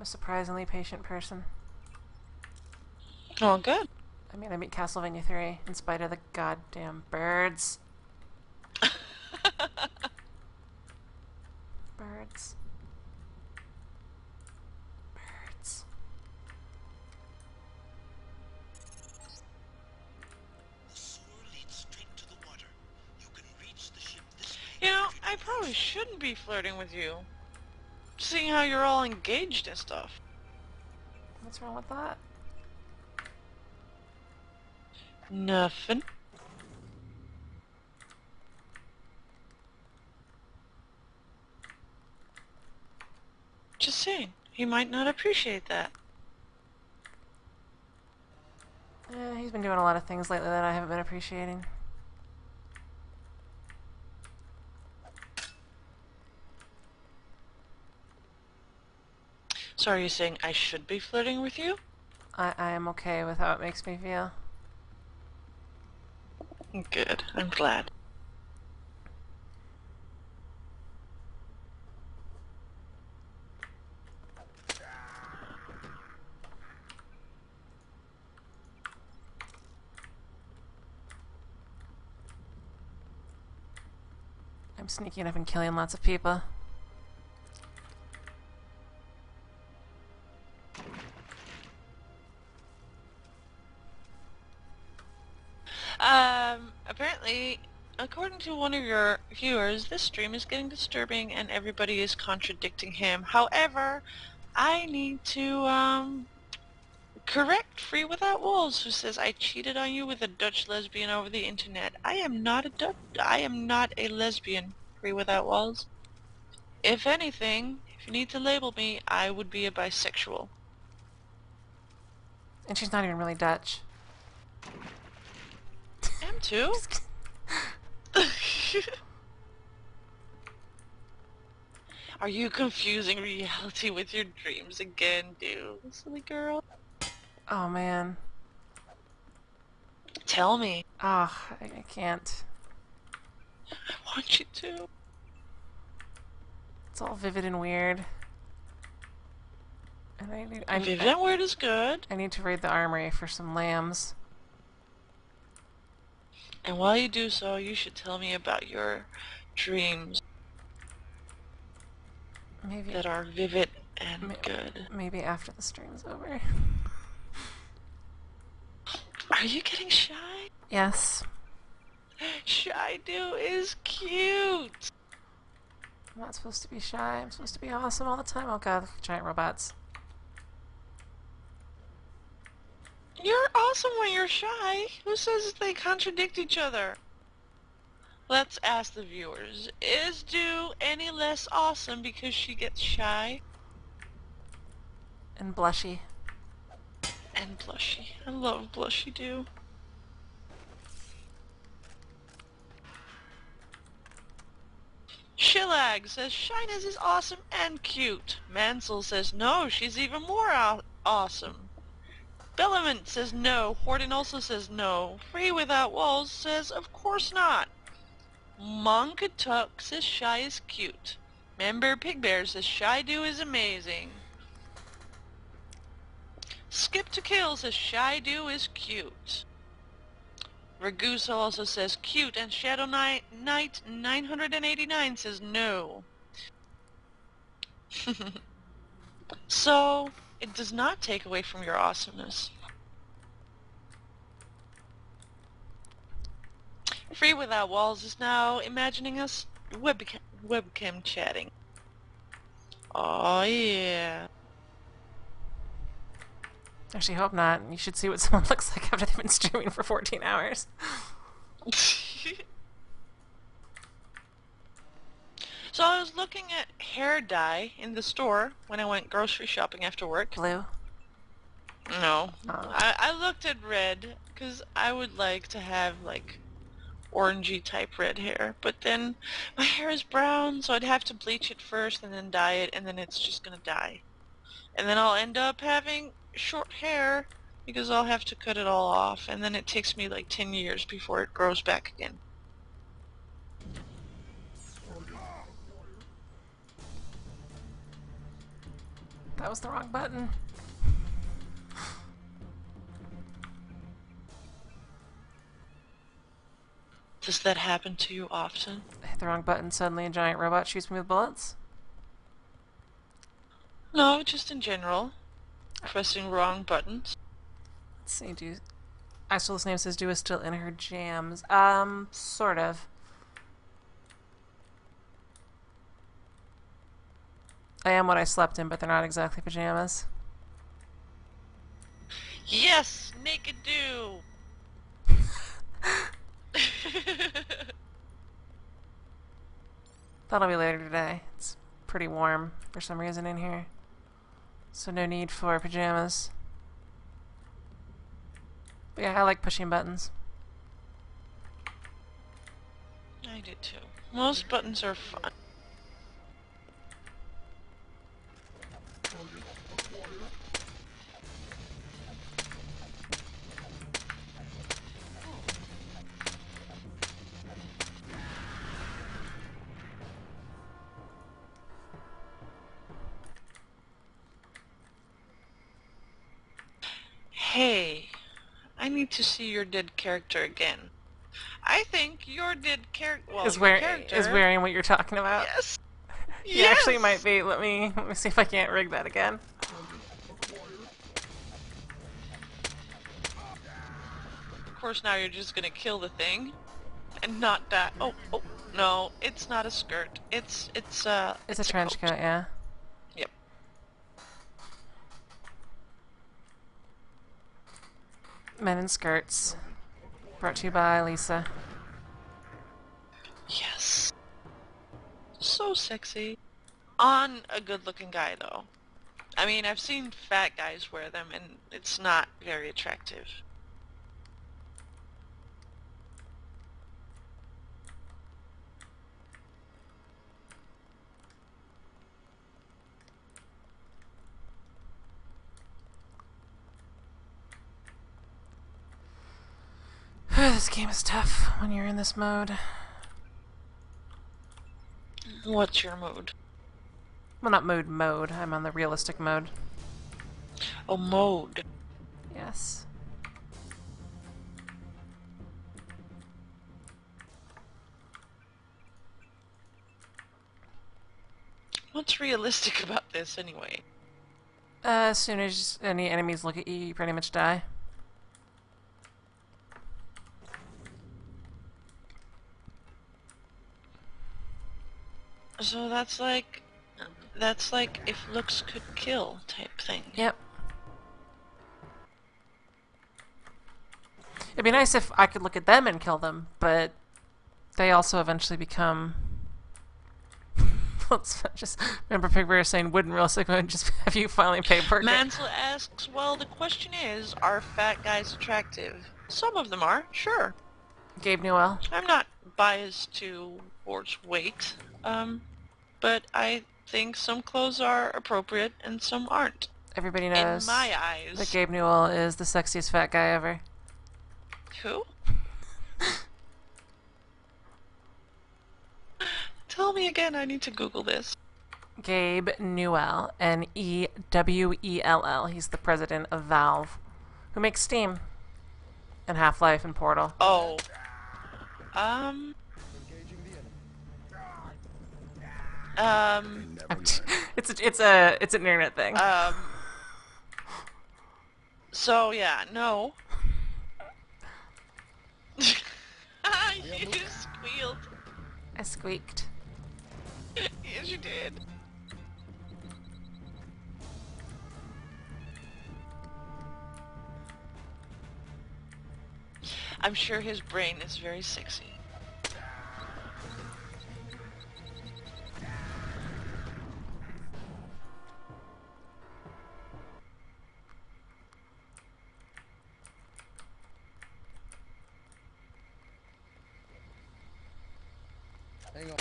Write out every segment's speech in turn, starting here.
surprisingly patient person. Oh, good. I mean, I beat Castlevania 3 in spite of the goddamn birds. Birds. Birds. You know, I probably shouldn't be flirting with you, seeing how you're all engaged and stuff. What's wrong with that? Nothing. Just saying, he might not appreciate that. He's been doing a lot of things lately that I haven't been appreciating. So are you saying I should be flirting with you? I am okay with how it makes me feel. Good, I'm glad. I'm sneaking up and killing lots of people. Apparently, according to one of your viewers, this stream is getting disturbing and everybody is contradicting him. However, I need to, correct Free Without Walls, who says I cheated on you with a Dutch lesbian over the internet. I am not a lesbian, Free Without Walls. If anything, if you need to label me, I would be a bisexual. And she's not even really Dutch. Am too? Are you confusing reality with your dreams again, dude? Silly girl. Oh man. Tell me. Oh, I can't. I want you to. It's all vivid and weird. And Vivian word is good. I need to raid the armory for some lambs. And while you do so, you should tell me about your dreams. Maybe that are vivid and good. Maybe after the stream's over. Are you getting shy? Yes. Shy do is cute. I'm not supposed to be shy. I'm supposed to be awesome all the time. Oh god, giant robots. You're awesome when you're shy. Who says they contradict each other? Let's ask the viewers. Is Do any less awesome because she gets shy? And blushy. And blushy. I love blushy Do. Shillag says Shyness is awesome and cute. Mansell says no, she's even more awesome. Bellament says no. Horton also says no. Free Without Walls says of course not. Monkatuk says Shy is cute. Member Pigbear says Shy Do is amazing. Skip to Kill says Shy Do is cute. Ragusa also says cute, and Shadow Knight 989 says no. So, it does not take away from your awesomeness. Free Without Walls is now imagining us webcam chatting. Oh yeah. Actually, hope not. You should see what someone looks like after they've been streaming for 14 hours. So I was looking at hair dye in the store when I went grocery shopping after work. Blue? No. Oh. I looked at red because I would like to have like orangey type red hair, but then my hair is brown, so I'd have to bleach it first and then dye it, and then it's just gonna dye. And then I'll end up having short hair because I'll have to cut it all off, and then it takes me like 10 years before it grows back again. That was the wrong button. Does that happen to you often? I hit the wrong button. Suddenly a giant robot shoots me with bullets. No, just in general. Pressing wrong buttons. Let's see, Isol's name says Dua still in her jams. Sort of. I am what I slept in, but they're not exactly pajamas. Yes! Naked do! That'll be later today. It's pretty warm for some reason in here. So no need for pajamas. But yeah, I like pushing buttons. I do too. Most buttons are fun. Hey, I need to see your dead character again. I think your dead character. Well, Is character wearing what you're talking about? Yes. He actually might be. Let me see if I can't rig that again. Of course, now you're just gonna kill the thing, and not die. Oh, no, it's not a skirt. It's a trench coat, yeah. Yep. Men in skirts. Brought to you by Lisa. Yes. So sexy. On a good-looking guy, though. I mean, I've seen fat guys wear them, and it's not very attractive. This game is tough when you're in this mode. What's your mood? Well, not mode. I'm on the realistic mode. Oh, mode. Yes. What's realistic about this, anyway? As soon as any enemies look at you, you pretty much die. So that's like if looks could kill type thing. Yep. It'd be nice if I could look at them and kill them, but they also eventually become... Let's just remember Pig Bear saying wouldn't realistic mode just have you finally pay for it. Mansell asks, well, the question is, are fat guys attractive? Some of them are, sure. Gabe Newell. I'm not biased towards weight, but I think some clothes are appropriate and some aren't. Everybody knows in my eyes that Gabe Newell is the sexiest fat guy ever. Who? Tell me again, I need to Google this. Gabe Newell, Newell. He's the president of Valve, who makes Steam and Half-Life and Portal. Oh. It's an internet thing. So yeah, no. You squealed. I squeaked. Yes, you did. I'm sure his brain is very sexy. Hang on.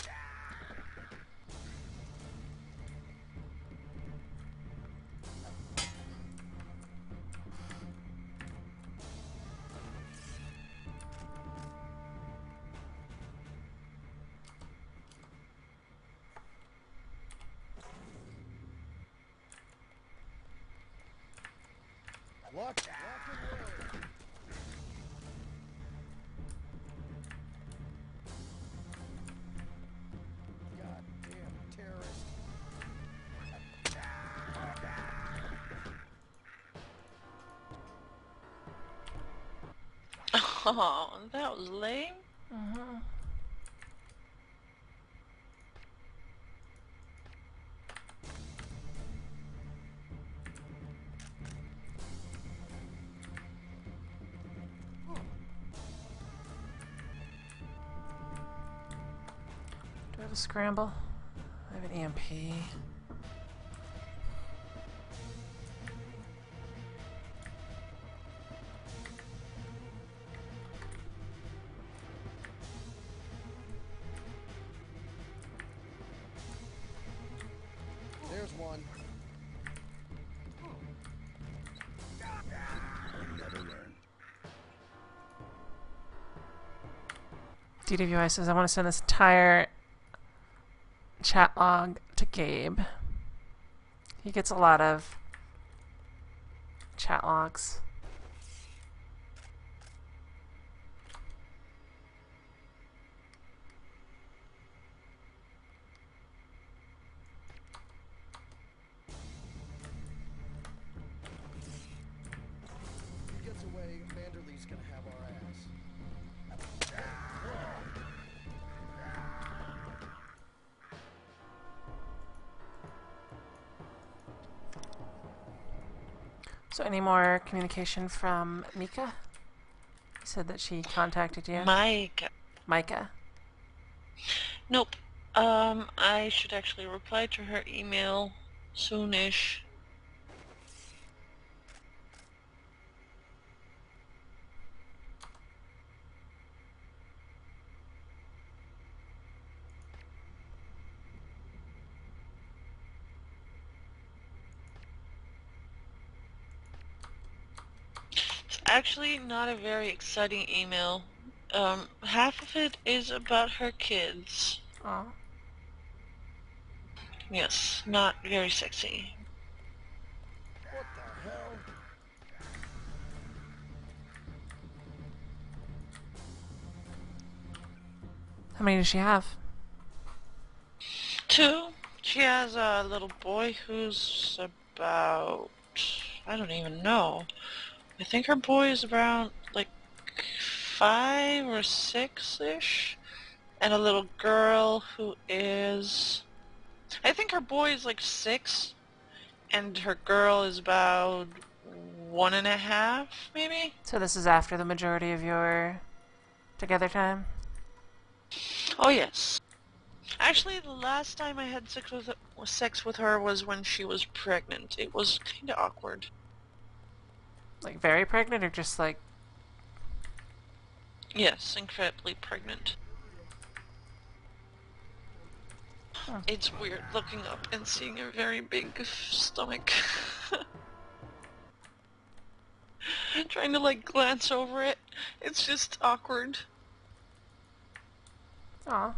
Lock and load. Goddamn terrorist. Oh, that was lame. Mm-hmm. Do I have a scramble? I have an EMP. There's one. Never learn. DWI says I want to send this entire chat log to Gabe. He gets a lot of chat logs. If he gets away, Vanderlee's gonna have our ass. So any more communication from Mika? He said that she contacted you. Mike. Micah. Nope. I should actually reply to her email soonish. It's actually not a very exciting email. Half of it is about her kids. Oh. Yes, not very sexy. What the hell? How many does she have? 2. She has a little boy who's about... I don't even know. I think her boy is around, like, 5 or 6-ish. And a little girl who is... I think her boy is, like, 6. And her girl is about 1.5, maybe? So this is after the majority of your together time? Oh, yes. Actually, the last time I had sex with her was when she was pregnant. It was kind of awkward. Like very pregnant or just like... Yes, incredibly pregnant. Huh. It's weird looking up and seeing a very big stomach. Trying to, like, glance over it. It's just awkward. Aw.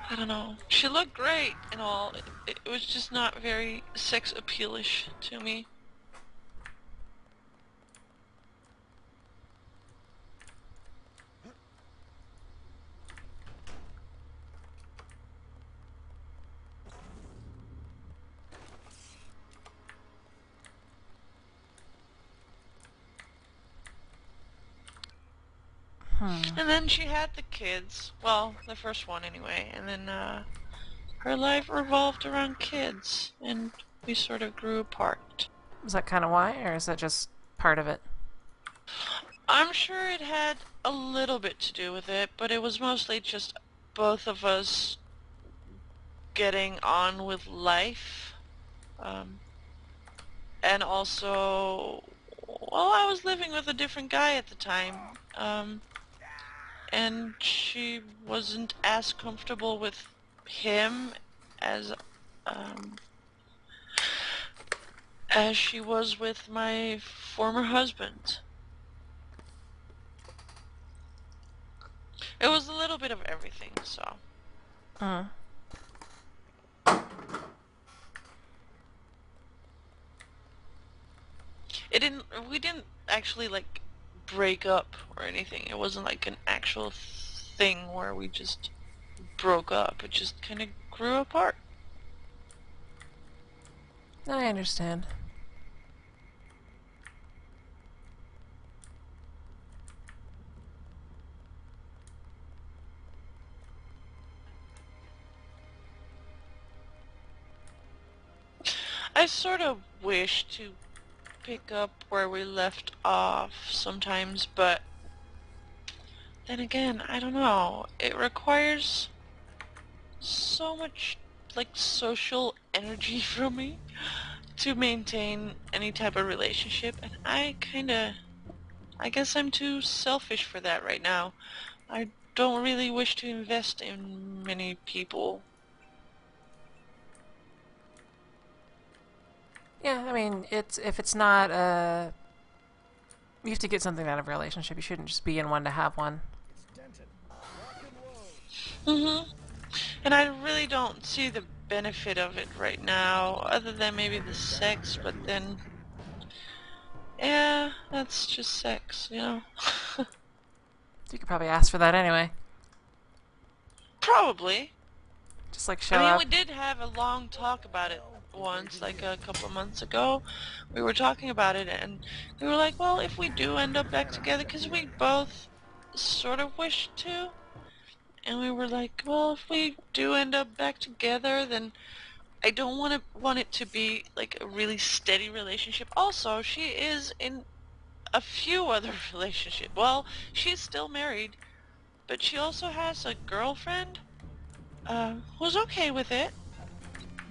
I don't know. She looked great and all. It was just not very sex appealish to me. And then she had the kids. Well, the first one anyway. And then her life revolved around kids. And we sort of grew apart. Is that kind of why, or is that just part of it? I'm sure it had a little bit to do with it, but it was mostly just both of us getting on with life. And also, well, I was living with a different guy at the time. And she wasn't as comfortable with him as she was with my former husband. It was a little bit of everything, so. we didn't actually like break up or anything. It wasn't like an actual thing where we just broke up. It just kind of grew apart. I understand. I sort of wish to pick up where we left off sometimes, but then again, I don't know. It requires so much like social energy from me to maintain any type of relationship, and I guess I'm too selfish for that right now. I don't really wish to invest in many people. Yeah, I mean, if it's not you have to get something out of a relationship. You shouldn't just be in one to have one. It's Denton. Rock and roll. Mm-hmm. And I really don't see the benefit of it right now, other than maybe the sex, but then, yeah, that's just sex, you know? You could probably ask for that anyway. Probably. Just like I show mean, up. we did have a long talk about it once, like a couple of months ago. We were talking about it, and we were like, well, if we do end up back together, because we both sort of wish to, and we were like, well, if we do end up back together, then I don't want it to be like a really steady relationship. Also, she is in a few other relationships. Well, she's still married, but she also has a girlfriend who's okay with it,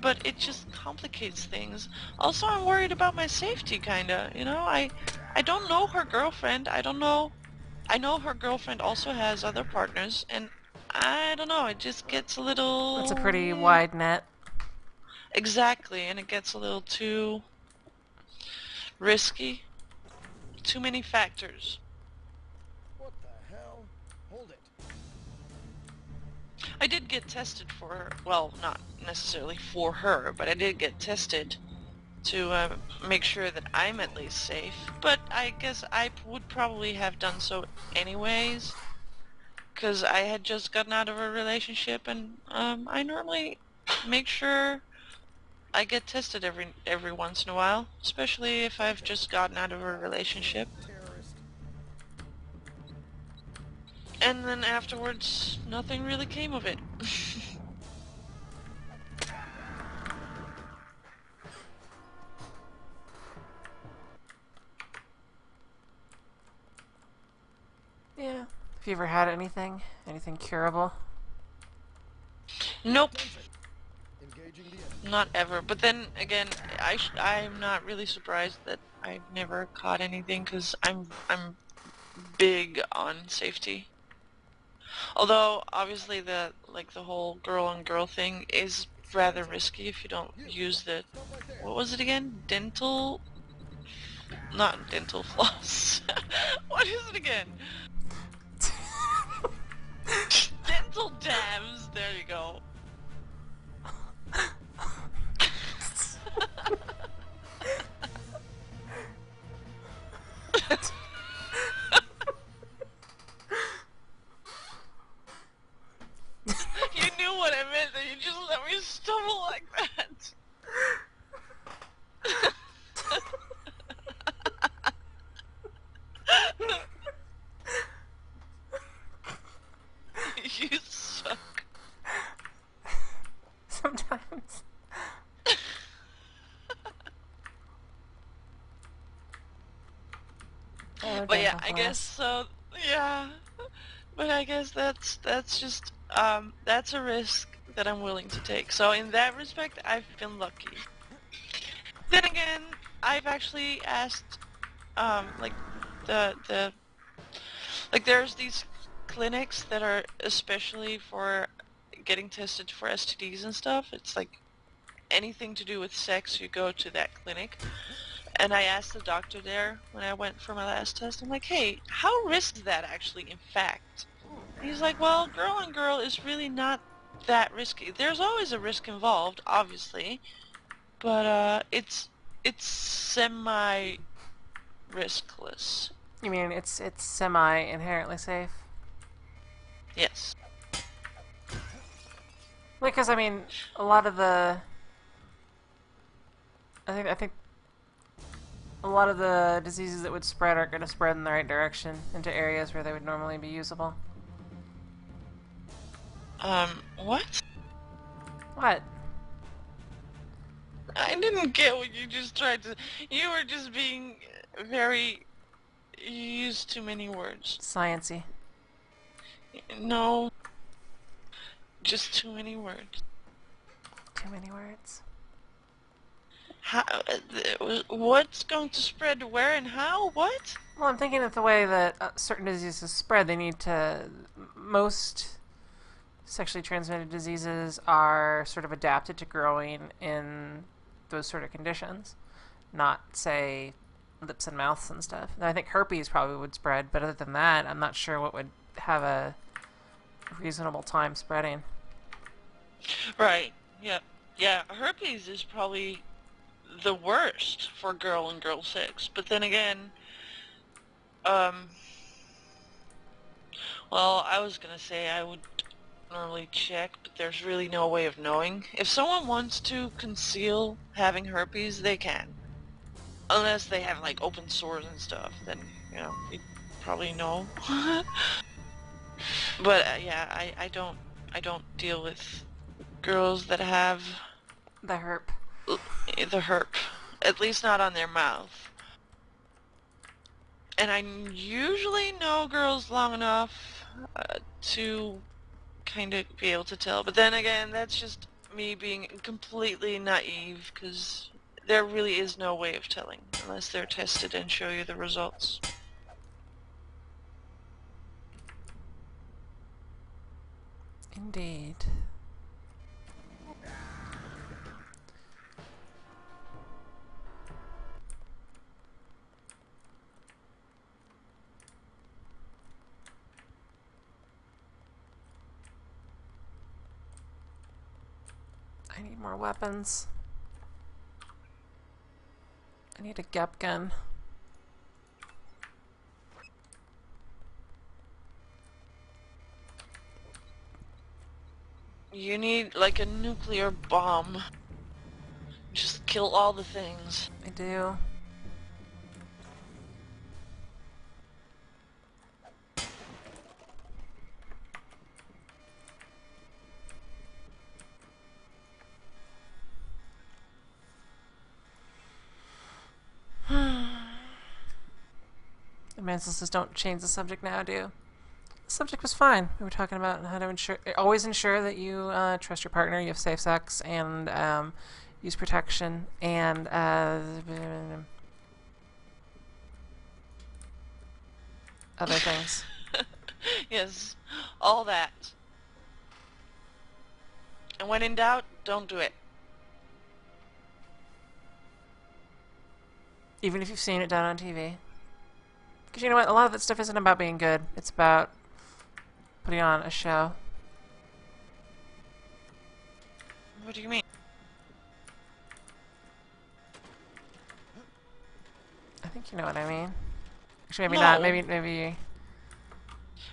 but it just complicates things. Also, I'm worried about my safety, kinda. You know, I don't know her girlfriend. I don't know. I know her girlfriend also has other partners, and I don't know. It just gets a That's a little pretty wide net. exactly, and it gets a little too risky. Too many factors. What the hell? Hold it. I did get tested for her. Well, not necessarily for her, but I did get tested to make sure that I'm at least safe. But I guess I would probably have done so anyways, because I had just gotten out of a relationship, and I normally make sure I get tested every once in a while, especially if I've just gotten out of a relationship. Terrorist. And then afterwards, nothing really came of it. Yeah. Have you ever had anything? Anything curable? Nope. Denton. Engaging the enemy. Not ever. But then again, I'm not really surprised that I've never caught anything because I'm big on safety. Although obviously the whole girl on girl thing is rather risky if you don't use the Stop right there. what was it again? Not dental floss. What is it again? Dental dams. There you go. You knew what I meant, and you just let me stumble like that. You suck. Sometimes. Oh, But yeah, dental I guess floss. so. Yeah, but I guess that's just that's a risk that I'm willing to take. So in that respect, I've been lucky. Then again, I've actually asked like the like there's these clinics that are especially for getting tested for STDs and stuff. It's like anything to do with sex, you go to that clinic. And I asked the doctor there when I went for my last test, I'm like, hey, how risky is that actually in fact? And he's like, well, girl on girl is really not that risky. There's always a risk involved, obviously, but it's semi riskless. You mean it's semi inherently safe? Yes. Because I mean, a lot of the I think a lot of the diseases that would spread are going to spread in the right direction into areas where they would normally be usable. What? What? I didn't get what you just tried to... You were just being very... You used too many words. Sciency. No. Just too many words. Too many words. How... What's going to spread where and how? What? Well, I'm thinking that the way that certain diseases spread, they need to... Most sexually transmitted diseases are sort of adapted to growing in those sort of conditions. Not, say, lips and mouths and stuff. And I think herpes probably would spread, but other than that, I'm not sure what would have a reasonable time spreading. Right. Yeah. Yeah, herpes is probably the worst for girl and girl sex. But then again, well, I was gonna say I would normally check, but there's really no way of knowing. If someone wants to conceal having herpes, they can. Unless they have, like, open sores and stuff, then, you know, you probably know. But, yeah, I don't deal with girls that have The herp. the herp. At least not on their mouth. And I usually know girls long enough to kind of be able to tell. But then again, that's just me being completely naive, because there really is no way of telling unless they're tested and show you the results. Indeed. I need more weapons. I need a gap gun. You need, like, a nuclear bomb. Just kill all the things. I do. Advances just don't change the subject now, do? The subject was fine. We were talking about how to always ensure that you trust your partner, you have safe sex, and use protection, and other things. Yes, all that. And when in doubt, don't do it. Even if you've seen it done on TV. Because you know what? A lot of that stuff isn't about being good. It's about putting on a show. What do you mean? I think you know what I mean. Actually, maybe No. not. Maybe...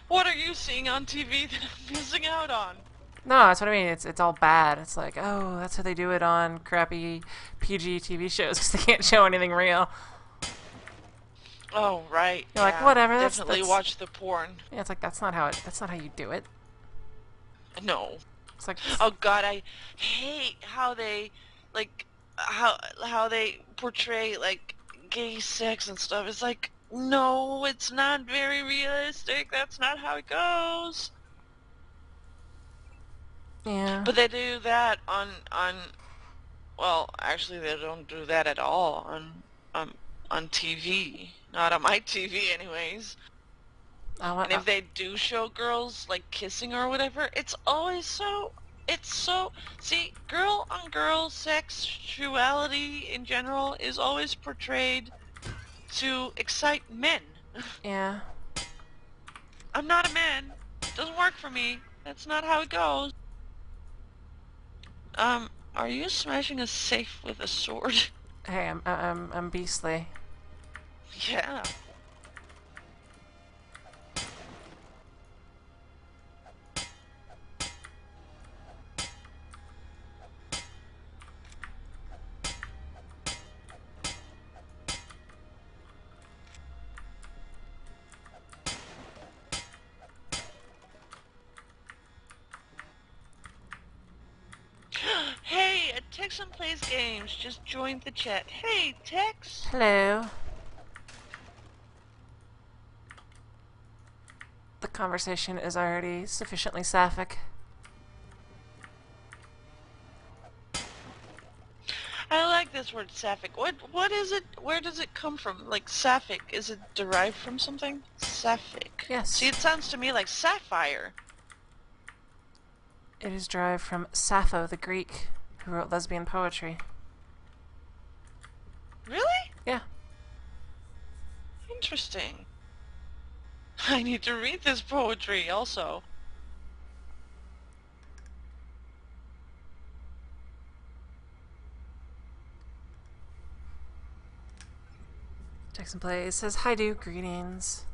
What are you seeing on TV that I'm missing out on? No, that's what I mean. It's all bad. It's like, oh, that's how they do it on crappy PG TV shows because they can't show anything real. Oh, right. You're like, whatever, Definitely that's... watch the porn. Yeah, it's like that's not how you do it. No. It's like, Oh God, I hate how they, like, how they portray, like, gay sex and stuff. It's like, no, it's not very realistic. That's not how it goes. yeah. But they do that on well, actually they don't do that at all on TV. Not on my TV anyways. And if they do show girls, like, kissing or whatever, it's always so... See, girl on girl sexuality in general is always portrayed to excite men. yeah. I'm not a man. It doesn't work for me. That's not how it goes. Are you smashing a safe with a sword? Hey, I'm beastly. Yeah. Hey, a Texan plays games. Just joined the chat. Hey, Tex. Hello. The conversation is already sufficiently sapphic. I like this word sapphic. What is it? Where does it come from? Like sapphic, is it derived from something? Sapphic. Yes. See, it sounds to me like sapphire. It is derived from Sappho, the Greek, who wrote lesbian poetry. Really? Yeah. Interesting. I need to read this poetry also. Texan Plays says, hi, Duke. Greetings.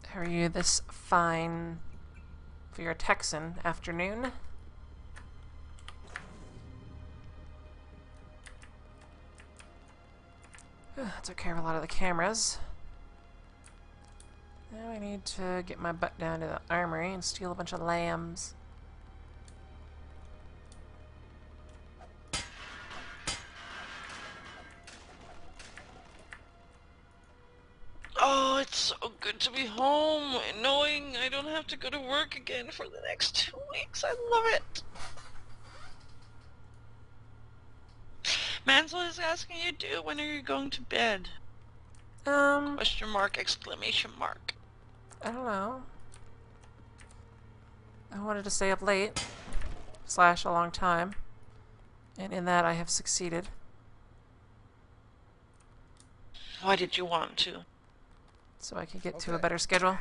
How are you this fine, for your Texan, afternoon? Took care of a lot of the cameras. Now I need to get my butt down to the armory and steal a bunch of lambs. Oh, it's so good to be home and knowing I don't have to go to work again for the next 2 weeks. I love it. Mansell is asking you, dude, when are you going to bed? Question mark, exclamation mark. I don't know. I wanted to stay up late, / a long time, and in that I have succeeded. Why did you want to? So I could get to a better schedule.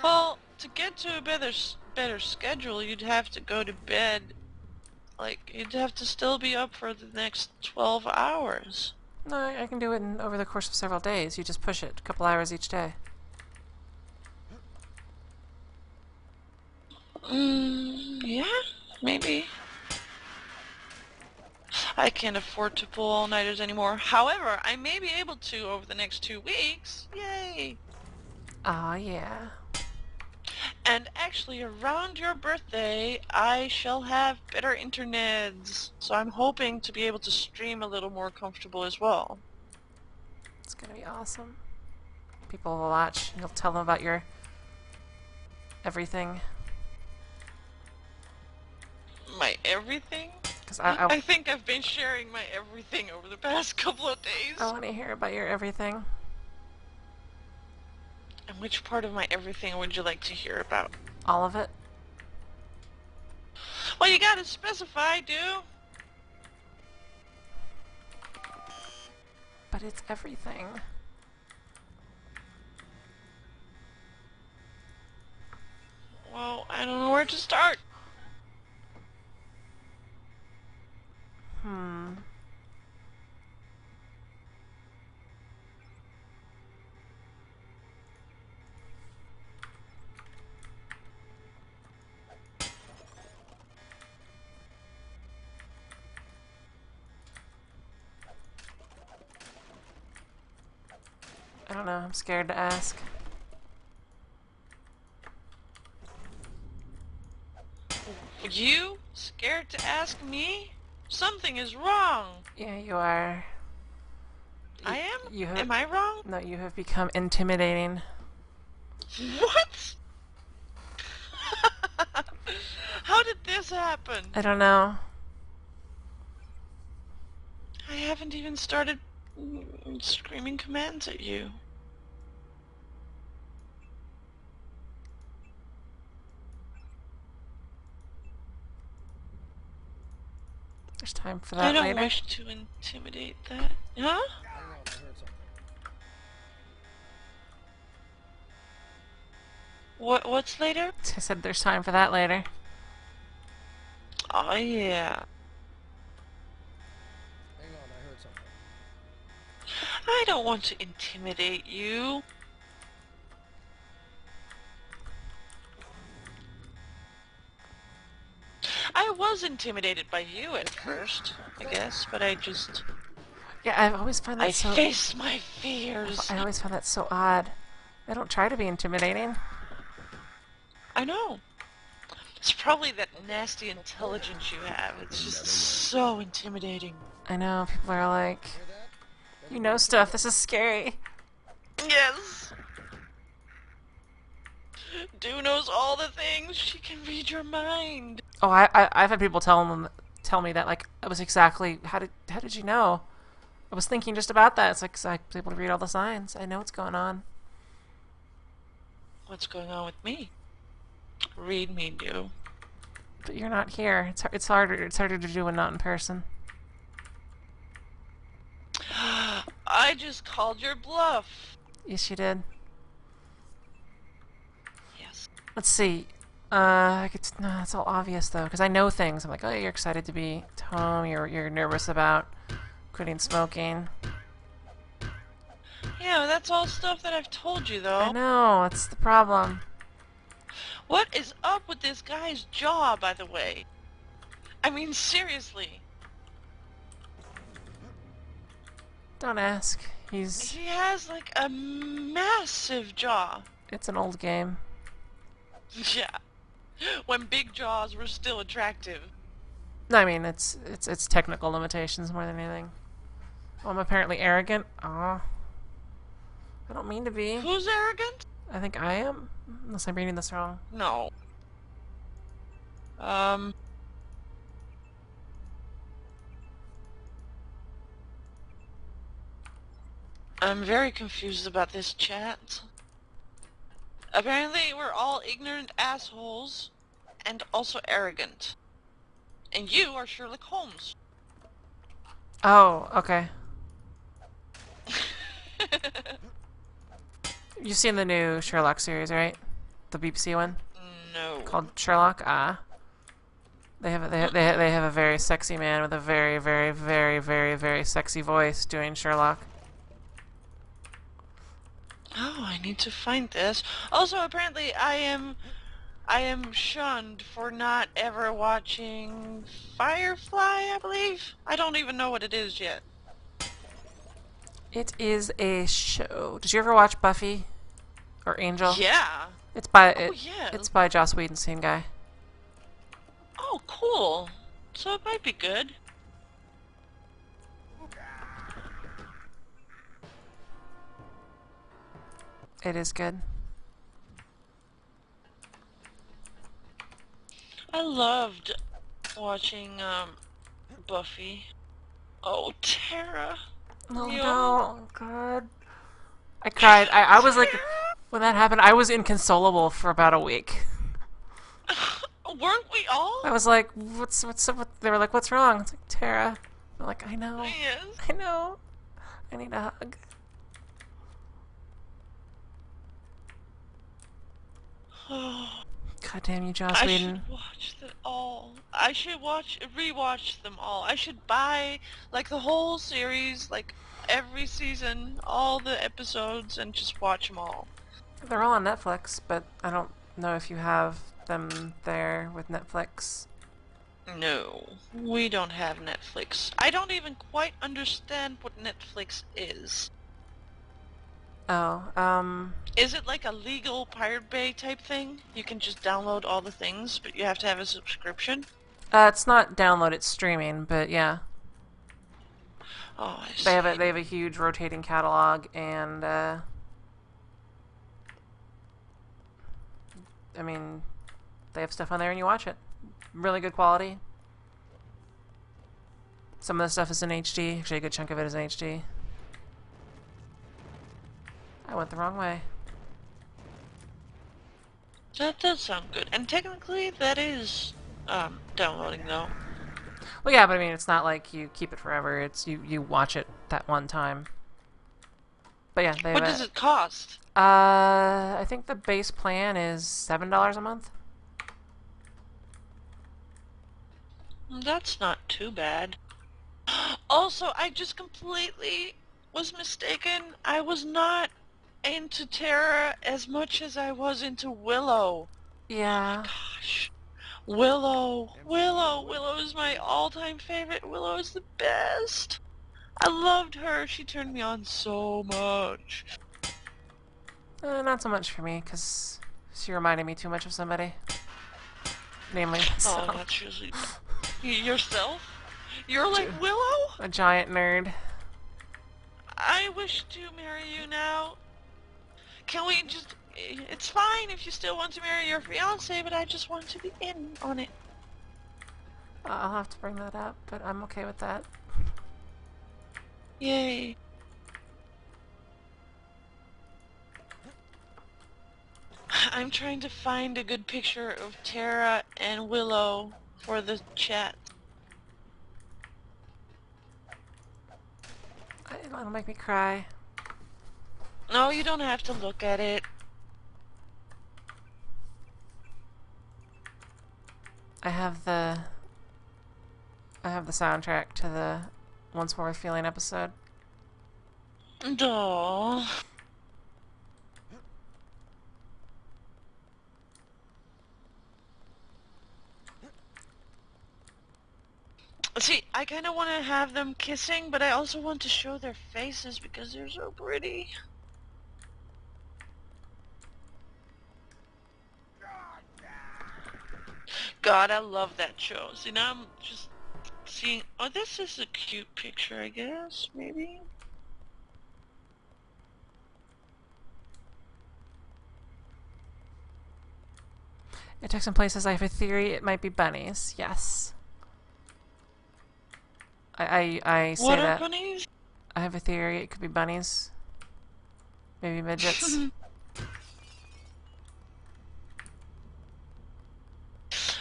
Well, to get to a better schedule, you'd have to go to bed. Like, you'd have to still be up for the next 12 hours. No, I can do it over the course of several days. You just push it, a couple hours each day. Yeah, maybe. I can't afford to pull all-nighters anymore. However, I may be able to over the next 2 weeks. Yay! Ah, yeah. And actually, around your birthday, I shall have better internets. So I'm hoping to be able to stream a little more comfortable as well. It's gonna be awesome. People will watch. You'll tell them about your everything. My everything? Because I think I've been sharing my everything over the past couple of days. I want to hear about your everything. And which part of my everything would you like to hear about? All of it. Well, you gotta specify, dude. But it's everything. Well, I don't know where to start. I don't know. I'm scared to ask. You? Scared to ask me? Something is wrong. Yeah, you are. I am? You have, Am I wrong? No, you have become intimidating. What? How did this happen? I don't know. I haven't even started screaming commands at you. There's time for that I don't later. wish to intimidate that. Huh? Hang on, I heard something. What's later? I said there's time for that later. Oh yeah. Hang on, I heard something. I don't want to intimidate you. I was intimidated by you at first, I guess, but Yeah, I've always found that I so. face my fears. I always found that so odd. I don't try to be intimidating. I know. It's probably that nasty intelligence you have. It's just so intimidating. I know people are like, Hear that? you know stuff. This is scary. Yes. Do knows all the things. She can read your mind. Oh, I've had people tell me that like I was exactly how did you know? I was thinking just about that. It's like 'cause I was able to read all the signs. I know what's going on. What's going on with me? Read me, do. But you're not here. It's harder. It's harder to do when not in person. I just called your bluff. Yes, you did. Yes. Let's see. No, it's all obvious though, because I know things. I'm like, oh, you're excited to be home. You're nervous about quitting smoking. Yeah, that's all stuff that I've told you, though. I know. That's the problem. What is up with this guy's jaw, by the way? I mean, seriously. Don't ask. He's. He has, like, a massive jaw. It's an old game. Yeah. When big jaws were still attractive. No, I mean it's technical limitations more than anything. Oh, I'm apparently arrogant. Aw. I don't mean to be. Who's arrogant? I think I am, unless I'm reading this wrong. No. I'm very confused about this chat. Apparently, we're all ignorant assholes and also arrogant. And you are Sherlock Holmes. Oh, okay. You've seen the new Sherlock series, right? The BBC one No. called Sherlock. They have a very sexy man with a very very very very very sexy voice doing Sherlock. Oh, I need to find this. Also, apparently, I am shunned for not ever watching Firefly, I believe. I don't even know what it is yet. It is a show. Did you ever watch Buffy or Angel? Yeah. It's by Yeah. it's by Joss Whedon, same guy. Oh, cool. So it might be good. It is good. I loved watching Buffy. Oh, Tara. Oh Yo. no, God. I cried. I was like, when that happened, I was inconsolable for about a week. Weren't we all? I was like, what's up with... They were like, what's wrong? It's like, Tara. I'm like, I know. Yes. I know. I need a hug. God damn you, Joss I Whedon. should watch them all. I should rewatch them all. I should buy, like, the whole series, like, every season, all the episodes, and just watch them all. They're all on Netflix, but I don't know if you have them there with Netflix. No, we don't have Netflix. I don't even quite understand what Netflix is. Oh, Is it like a legal Pirate Bay type thing? You can just download all the things, but you have to have a subscription? it's not download, it's streaming, but yeah. Oh, I see. They have a huge rotating catalog, and I mean, they have stuff on there and you watch it. Really good quality. Some of the stuff is in HD. Actually, a good chunk of it is in HD. I went the wrong way. That does sound good. And technically, that is downloading, though. Well, yeah, but I mean, it's not like you keep it forever. It's you watch it that one time. But yeah, they have What does a. it cost? I think the base plan is $7 a month. That's not too bad. Also, I just completely was mistaken. I was not into Terra as much as I was into Willow. Oh my Yeah. gosh. Willow. And for Willow. you, Willow is my Willow. all-time favorite. Willow is the best. I loved her. She turned me on so much. Not so much for me, because she reminded me too much of somebody. Namely Oh, myself. that's usually yourself. You're like Willow? A giant nerd. I wish to marry you now. Can we just... It's fine if you still want to marry your fiancé, but I just want to be in on it. I'll have to bring that up, but I'm okay with that. Yay. I'm trying to find a good picture of Tara and Willow for the chat. It'll make me cry. No, you don't have to look at it. I have the soundtrack to the Once More with Feeling episode. Duh. See, I kind of want to have them kissing, but I also want to show their faces because they're so pretty. God, I love that show. See, now I'm just seeing... Oh, this is a cute picture, I guess, maybe? It took some places. I have a theory it might be bunnies. Yes. I say What are that. bunnies? I have a theory it could be bunnies. Maybe midgets.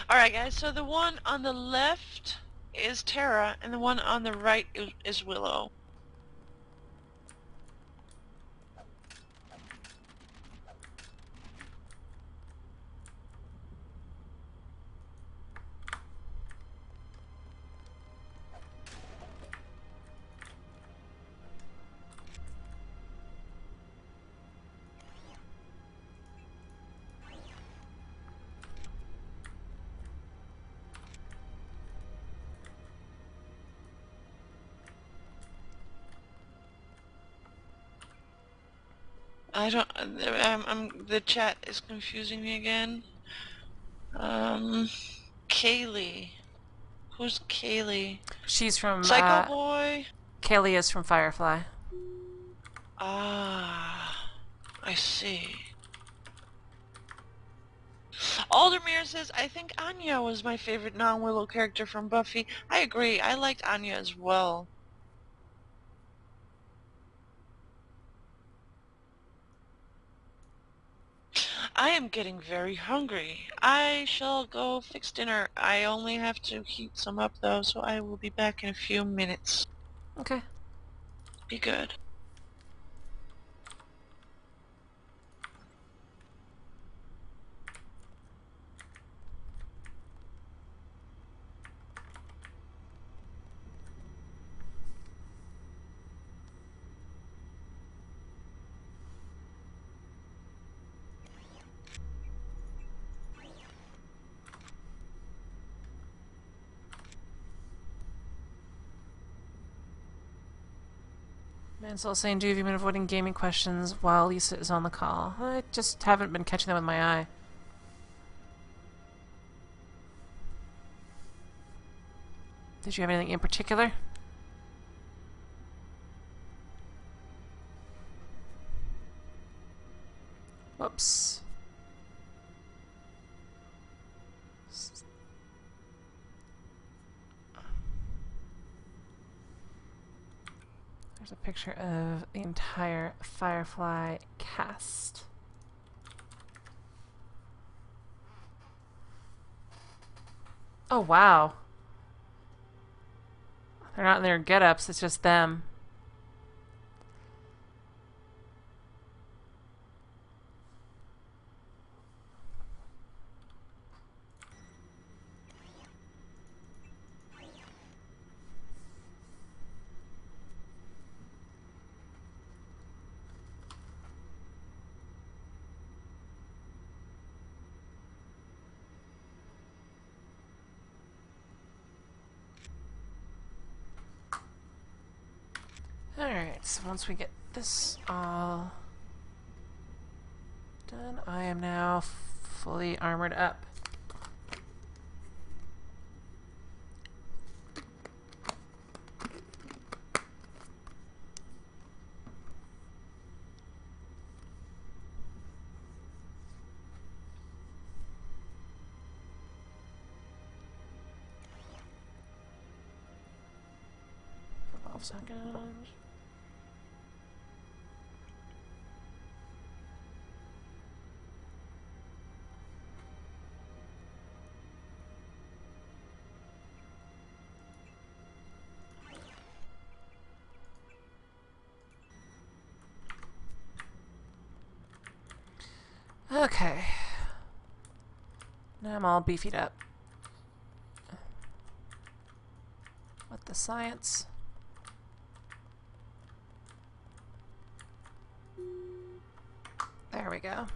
Alright guys, so the one on the left is Tara, and the one on the right is Willow. I don't... the chat is confusing me again. Kaylee. Who's Kaylee? She's from Psycho Boy? Kaylee is from Firefly. Ah, I see. Aldermere says, I think Anya was my favorite non-Willow character from Buffy. I agree, I liked Anya as well. I am getting very hungry. I shall go fix dinner. I only have to heat some up though, so I will be back in a few minutes. Okay. Be good. Mansell saying, "Do have you been avoiding gaming questions while Lisa is on the call?" I just haven't been catching them with my eye. Did you have anything in particular? Whoops. There's a picture of the entire Firefly cast. Oh, wow. They're not in their get-ups, it's just them. Alright, so once we get this all done, I am now fully armored up. For 12 seconds. Okay. Now I'm all beefied up. With the science. There we go.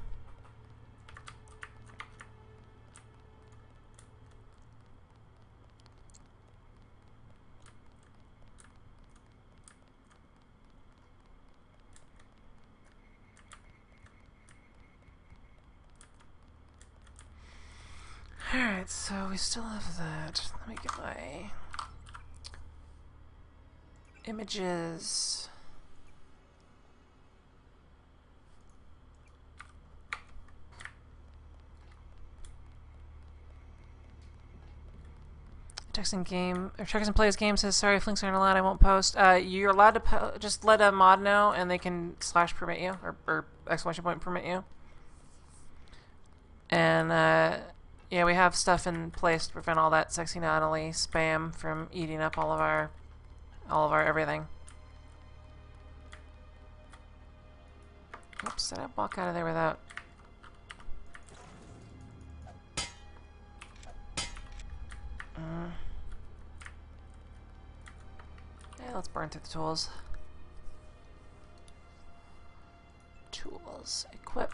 Alright, so we still have that. Let me get my images. Texting plays game says sorry if links aren't allowed, I won't post. You're allowed to just let a mod know and they can / permit you or exclamation point permit you. And yeah, we have stuff in place to prevent all that sexy naughty spam from eating up all of our everything. Oops, did I walk out of there without? Yeah, let's burn through the tools. Tools, equip.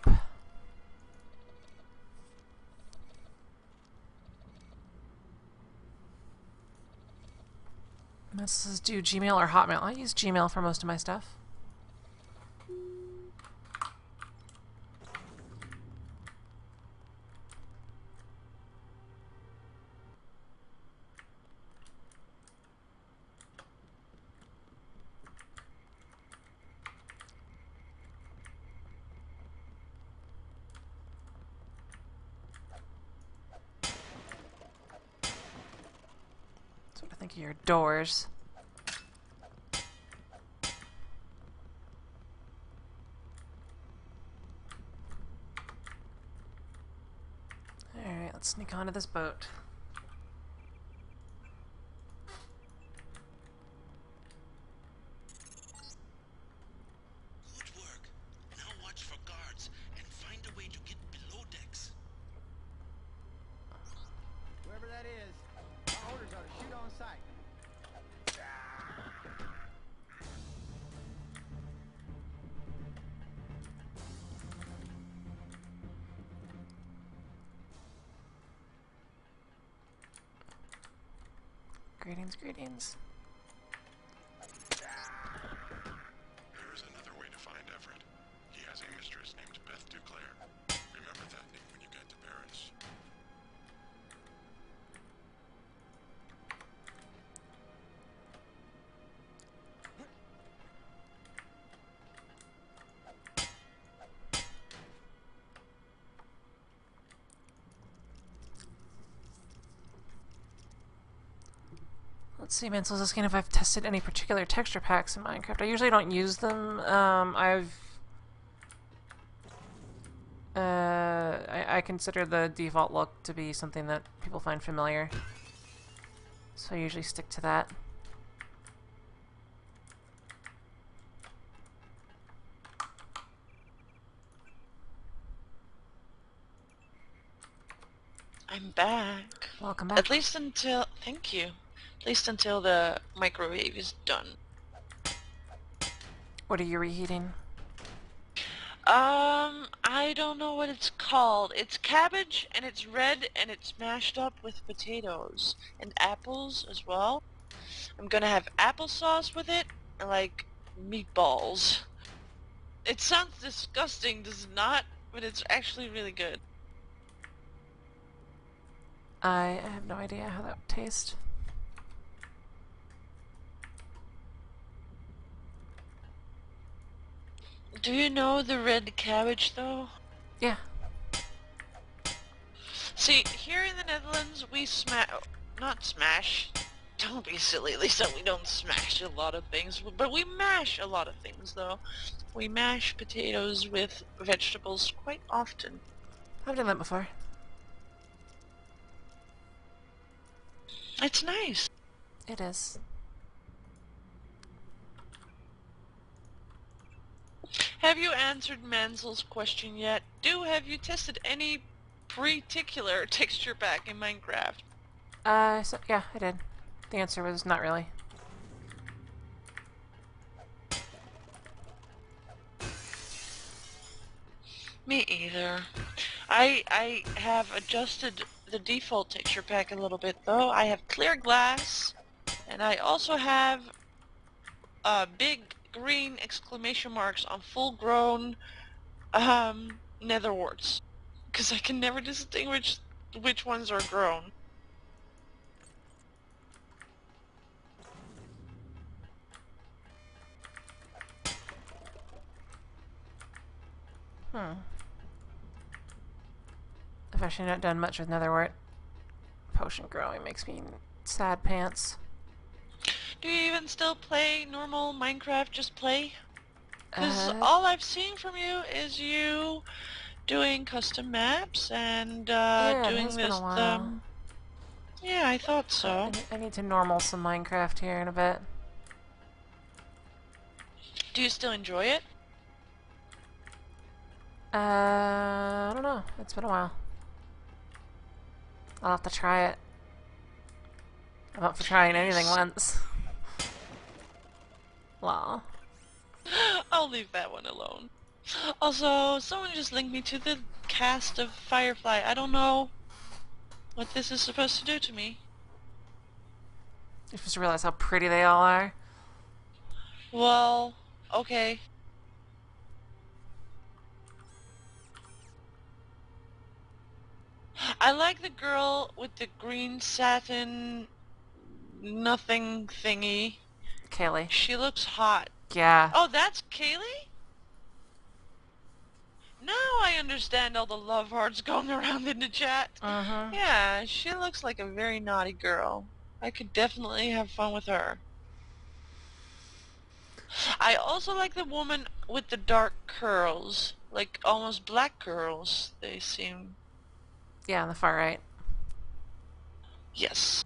This is do Gmail or Hotmail. I use Gmail for most of my stuff. So what I think of your doors. Alright, let's sneak onto this boat. Good work. Now watch for guards and find a way to get below decks. Whoever that is, our orders are to shoot on sight. Greetings, greetings. There is another way to find Everett. He has a mistress named Beth Duclair. Remember that name when you get to Paris. Let's see, Mansell's asking if I've tested any particular texture packs in Minecraft. I usually don't use them. I consider the default look to be something that people find familiar, so I usually stick to that. I'm back. Welcome back. At least until... Thank you. At least until the microwave is done. What are you reheating? I don't know what it's called. It's cabbage, and it's red, and it's mashed up with potatoes. And apples as well. I'm gonna have applesauce with it, like meatballs. It sounds disgusting, does it not? But it's actually really good. I have no idea how that would taste. Do you know the red cabbage, though? Yeah. See, here in the Netherlands, we not smash. Don't be silly, Lisa. We don't smash a lot of things, but we mash a lot of things, though. We mash potatoes with vegetables quite often. I've done that before. It's nice. It is. Have you answered Mansel's question yet? Have you tested any particular texture pack in Minecraft? So, yeah, I did. The answer was not really. Me either. I have adjusted the default texture pack a little bit, though. I have clear glass, and I also have big green exclamation marks on full-grown netherworts, because I can never distinguish which ones are grown. I've actually not done much with netherwort. Potion growing makes me sad pants. Do you even still play normal Minecraft, just play? Because Uh, all I've seen from you is you doing custom maps and yeah, it doing has been a this, while. yeah, I thought so. I need to normal some Minecraft here in a bit. Do you still enjoy it? I don't know. It's been a while. I'll have to try it. I'm up for trying anything once. Lol. I'll leave that one alone. Also, someone just linked me to the cast of Firefly. I don't know what this is supposed to do to me. You're supposed to realize how pretty they all are. Well, okay. I like the girl with the green satin nothing thingy. Kaylee. She looks hot. Yeah. Oh, that's Kaylee? Now I understand all the love hearts going around in the chat. Yeah, she looks like a very naughty girl. I could definitely have fun with her. I also like the woman with the dark curls. Like, almost black curls, they seem. Yeah, on the far right. Yes.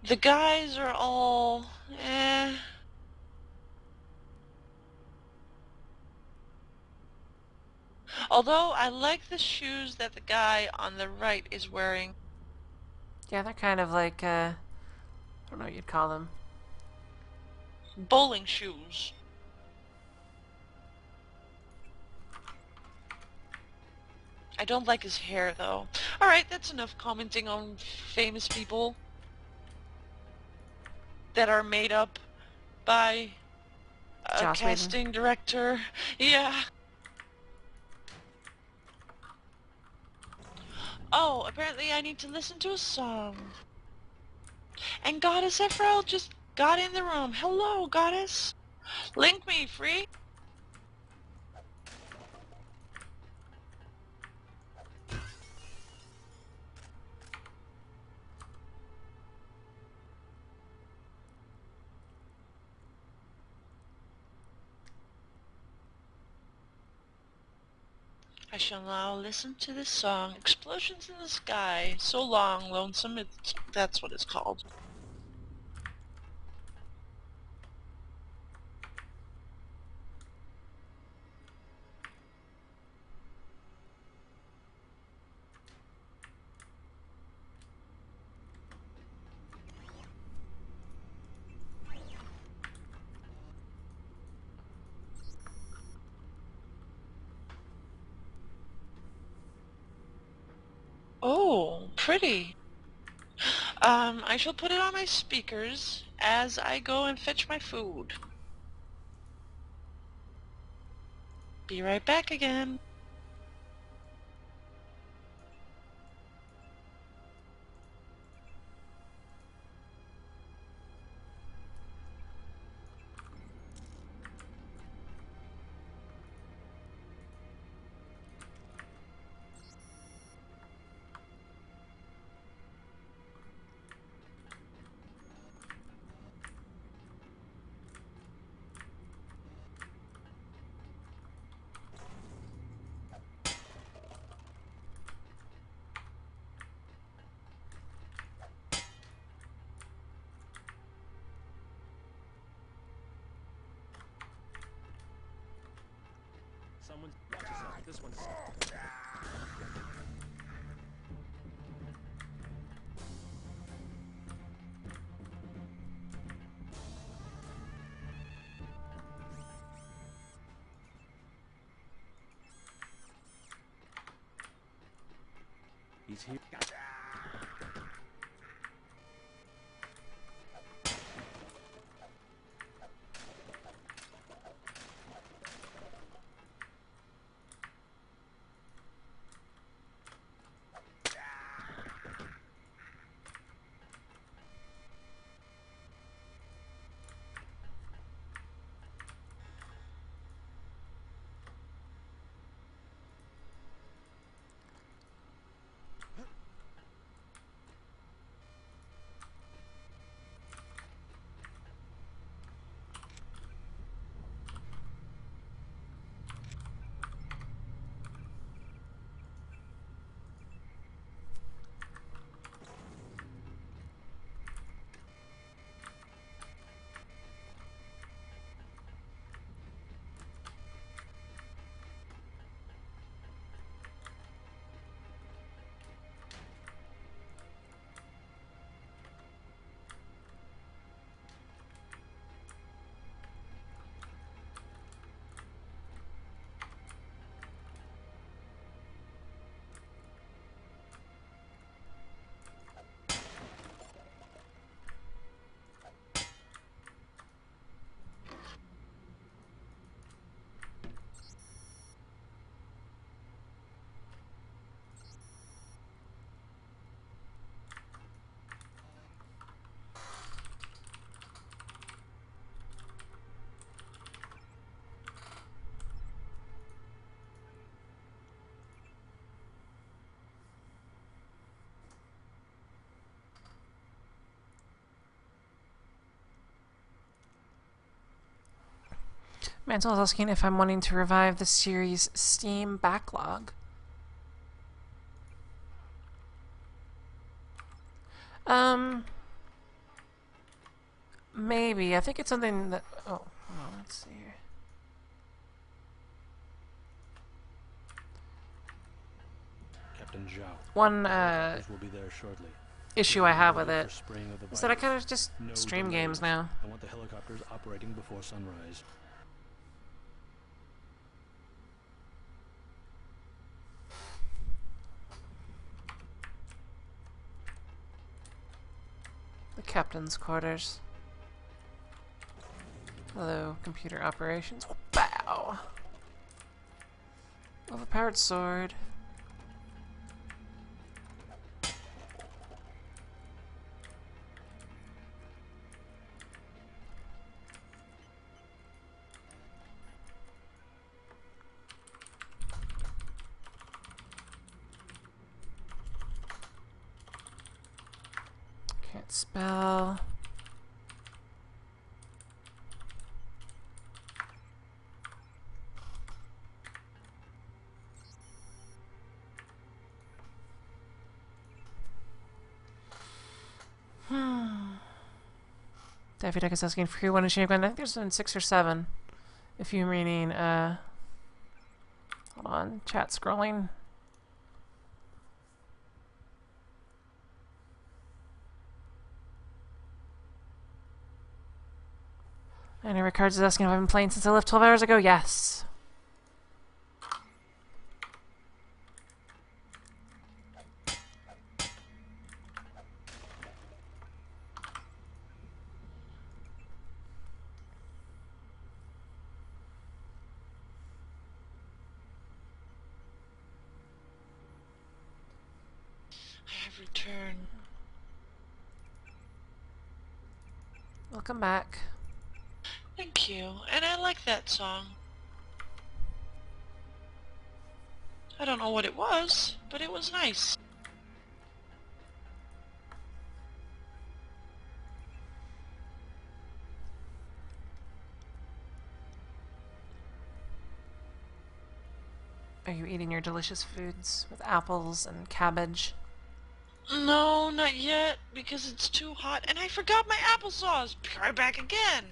The guys are all, eh. Although, I like the shoes that the guy on the right is wearing. Yeah, they're kind of like, I don't know what you'd call them. Bowling shoes. I don't like his hair, though. Alright, that's enough commenting on famous people that are made up by a Joss Whedon. casting director. Yeah. Oh, apparently I need to listen to a song. And Goddess Ephrael just got in the room. Hello, Goddess. Link me, free? I shall now listen to this song, Explosions in the Sky. So long, lonesome, that's what it's called. Oh, pretty. I shall put it on my speakers as I go and fetch my food. Be right back again. Someone watch yourself. This one's he's here. Mantle is asking if I'm wanting to revive the series Steam backlog. Maybe. I think it's something that... Oh, hold on, let's see here. Captain Zhao. One Will be there shortly. issue I have with it Spraying of the is that I virus. kind of just No stream delays. games now. I want the helicopters operating before sunrise. The captain's quarters. Hello, computer operations. Bow! Overpowered sword. Can't spell. Daffy Duck is asking for one machine gun. I think there's been 6 or 7. If you're meaning, hold on, chat scrolling. And Ricardo's asking if I've been playing since I left 12 hours ago. Yes. Welcome back. Thank you. And I like that song. I don't know what it was, but it was nice. Are you eating your delicious foods with apples and cabbage? No, not yet, because it's too hot, and I forgot my applesauce. Be right back again.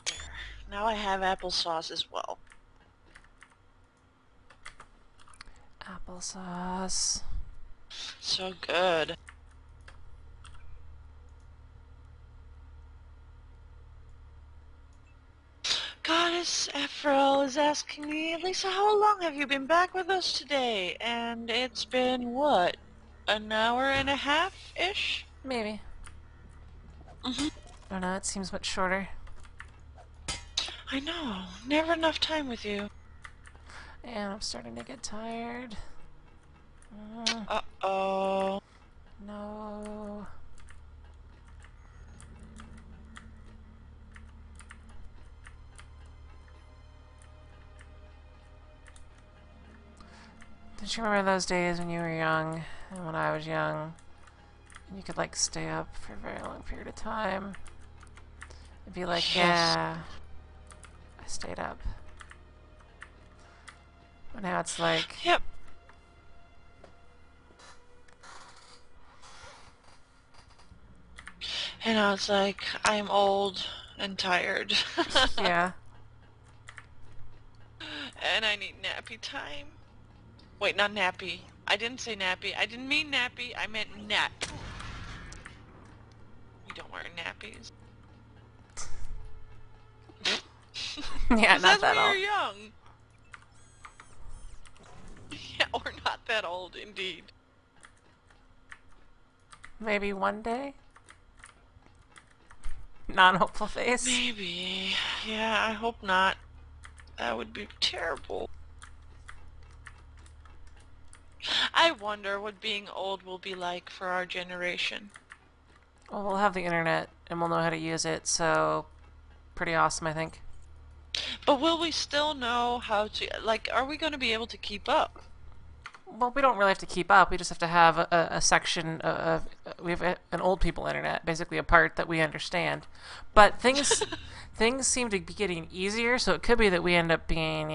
There. Now I have applesauce as well. Applesauce. So good. Goddess Ephraim is asking me, Lisa, how long have you been back with us today? And it's been, what, an hour and a half-ish? Maybe. Mm-hmm. I don't know, it seems much shorter. I know. Never enough time with you. And I'm starting to get tired. Uh-oh. No. Don't you remember those days when you were young and when I was young? And you could like stay up for a very long period of time. And be like, Yes. yeah, I stayed up. But now it's like, Yep. And I was like, I'm old and tired. yeah. And I need nappy time. Wait, not nappy. I didn't say nappy. I didn't mean nappy. I meant nap. We don't wear nappies. Yeah, 'Cause not that's that when old. you're young. Yeah, we're not that old, indeed. Maybe one day? Non-hopeful face? Maybe. Yeah, I hope not. That would be terrible. I wonder what being old will be like for our generation. Well, we'll have the internet and we'll know how to use it, so pretty awesome, I think. But will we still know how to, like, are we going to be able to keep up? Well, we don't really have to keep up. We just have to have a section of we have an old people internet, basically a part that we understand. But things seem to be getting easier, so it could be that we end up being,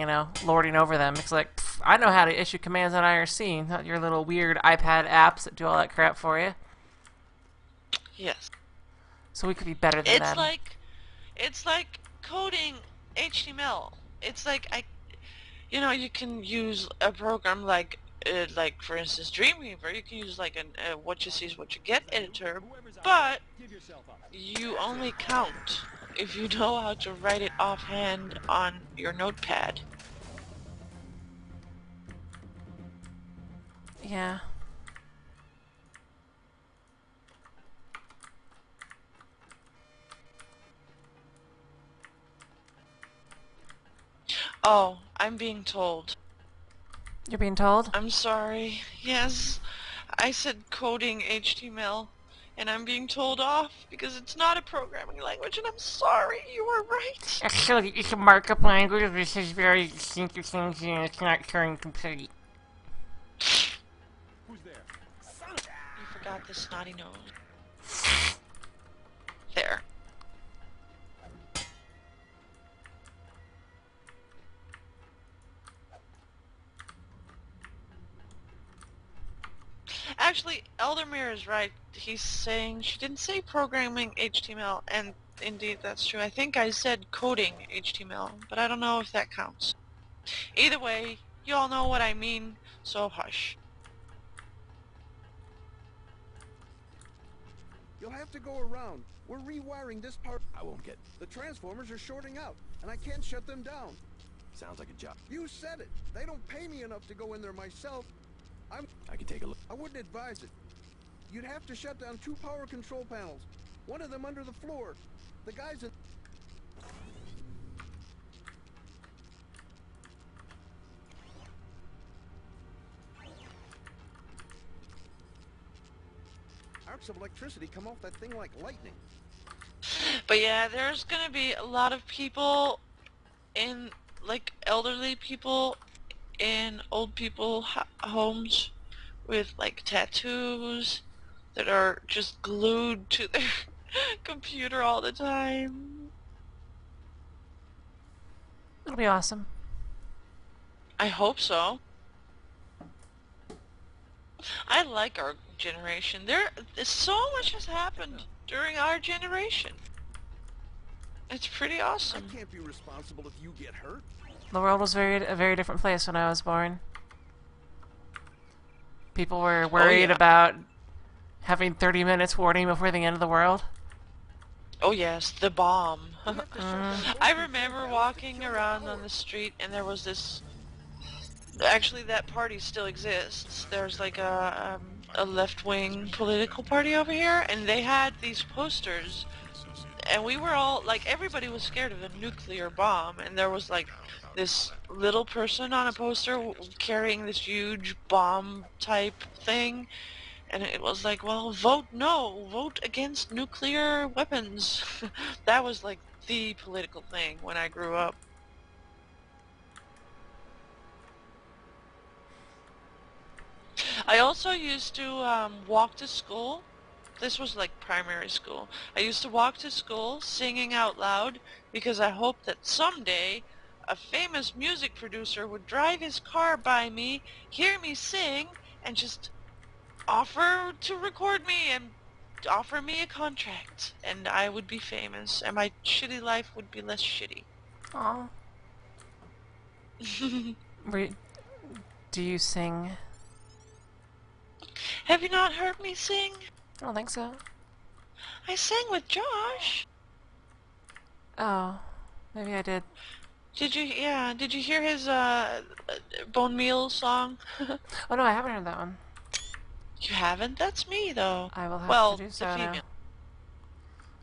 lording over them. It's like, pff, I know how to issue commands on IRC, not your little weird iPad apps that do all that crap for you. Yes. So we could be better than them. It's like coding HTML. It's like you can use a program like for instance Dreamweaver. You can use like a what you see is what you get editor, but you only count if you know how to write it offhand on your notepad. Yeah. Oh, I'm being told. You're being told? I'm sorry. Yes, I said coding HTML, and I'm being told off because it's not a programming language, and I'm sorry. You were right. Actually, it's a markup language. This is very interesting and it's not Turing complete. Who's there? You forgot the snotty nose. There. Actually, Eldermere is right. He's saying she didn't say programming HTML, and indeed that's true. I think I said coding HTML, but I don't know if that counts. Either way, you all know what I mean, so hush. You'll have to go around. We're rewiring this part. I won't get. The transformers are shorting out, and I can't shut them down. Sounds like a job. You said it. They don't pay me enough to go in there myself. I can take a look. I wouldn't advise it. You'd have to shut down 2 power control panels. One of them under the floor. The guys in... Arcs of electricity come off that thing like lightning. But yeah, there's gonna be a lot of people in, like, elderly people in old people homes with, like, tattoos that are just glued to their computer all the time. It'll be awesome. I hope so. I like our generation. So much has happened during our generation. It's pretty I awesome. can't be responsible if you get hurt. The world was a very different place when I was born. People were worried yeah. about having 30 minutes warning before the end of the world. Oh yes, the bomb. We have to shut down both I control remember panels to walking kill the around power. on the street and there was this... Actually, that party still exists. There's like a left-wing political party over here, and they had these posters, and we were all, like, everybody was scared of a nuclear bomb, and there was like this little person on a poster carrying this huge bomb type thing, and it was like, well, vote no, vote against nuclear weapons. That was like the political thing when I grew up. I also used to walk to school. This was like primary school. I used to walk to school singing out loud because I hoped that someday a famous music producer would drive his car by me, hear me sing, and just offer to record me and offer me a contract, and I would be famous, and my shitty life would be less shitty. Aw. Do you sing? Have you not heard me sing? I don't think so. I sang with Josh. Oh, maybe I did. Did you? Yeah. Did you hear his bone meal song? Oh no, I haven't heard that one. You haven't? That's me though. I will have Well, to do the so now. female.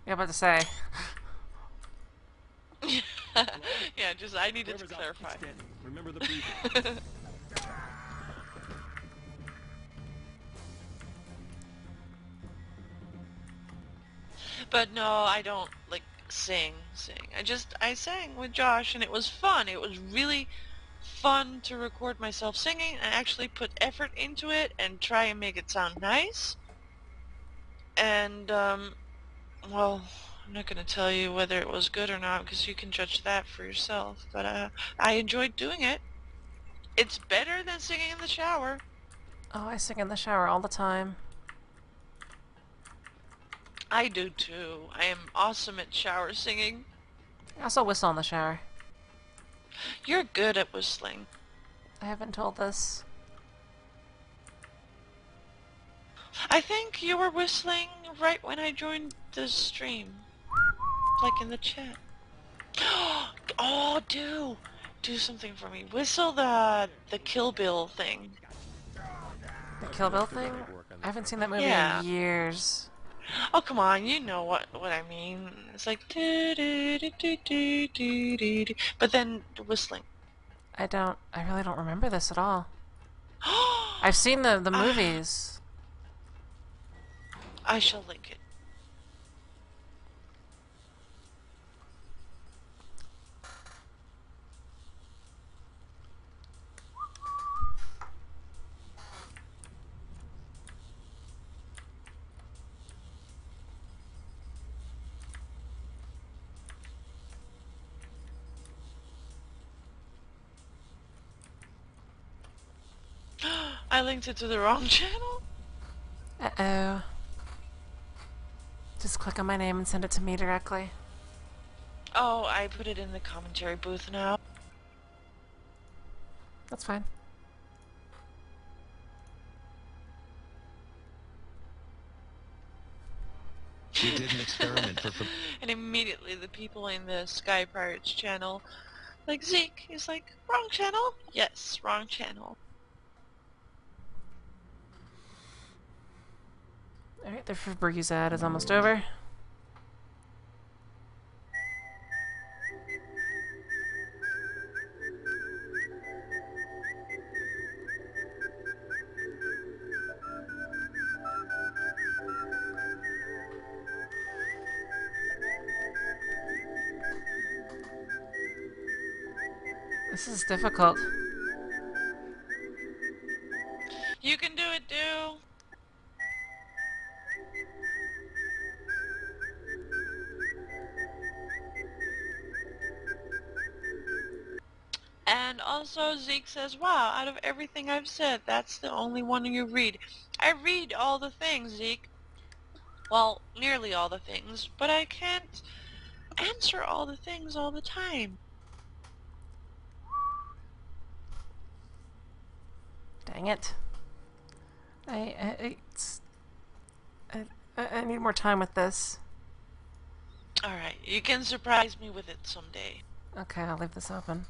Yeah, about to say. Yeah, just I needed to Whoever's out, clarify. keep standing. Remember the breathing. But no, I don't like sing. I sang with Josh, and it was fun. It was really fun to record myself singing and actually put effort into it and try and make it sound nice. And well, I'm not going to tell you whether it was good or not because you can judge that for yourself. But I enjoyed doing it. It's better than singing in the shower. Oh, I sing in the shower all the time. I do too. I am awesome at shower singing. I also whistle in the shower. You're good at whistling. I haven't told this. I think you were whistling right when I joined the stream. Like in the chat. Oh, do something for me. Whistle the Kill Bill thing. The Kill Bill thing? I haven't seen that movie Yeah. in years. Oh, come on, you know what I mean. It's like do do do do do do do do, but then whistling. I really don't remember this at all. I've seen the movies. I shall link it. I linked it to the wrong channel. Uh-oh. Just click on my name and send it to me directly. Oh, I put it in the commentary booth now. That's fine. We did an experiment for And immediately the people in the Sky Pirates channel, like Zeke, is like, wrong channel? Yes, wrong channel. Alright, the Febreze ad is almost over. This is difficult. You can do it, dude. And also Zeke says, wow, out of everything I've said, that's the only one you read. I read all the things, Zeke. Well, nearly all the things, but I can't answer all the things all the time. Dang it. I need more time with this. Alright, you can surprise me with it someday. Okay, I'll leave this open.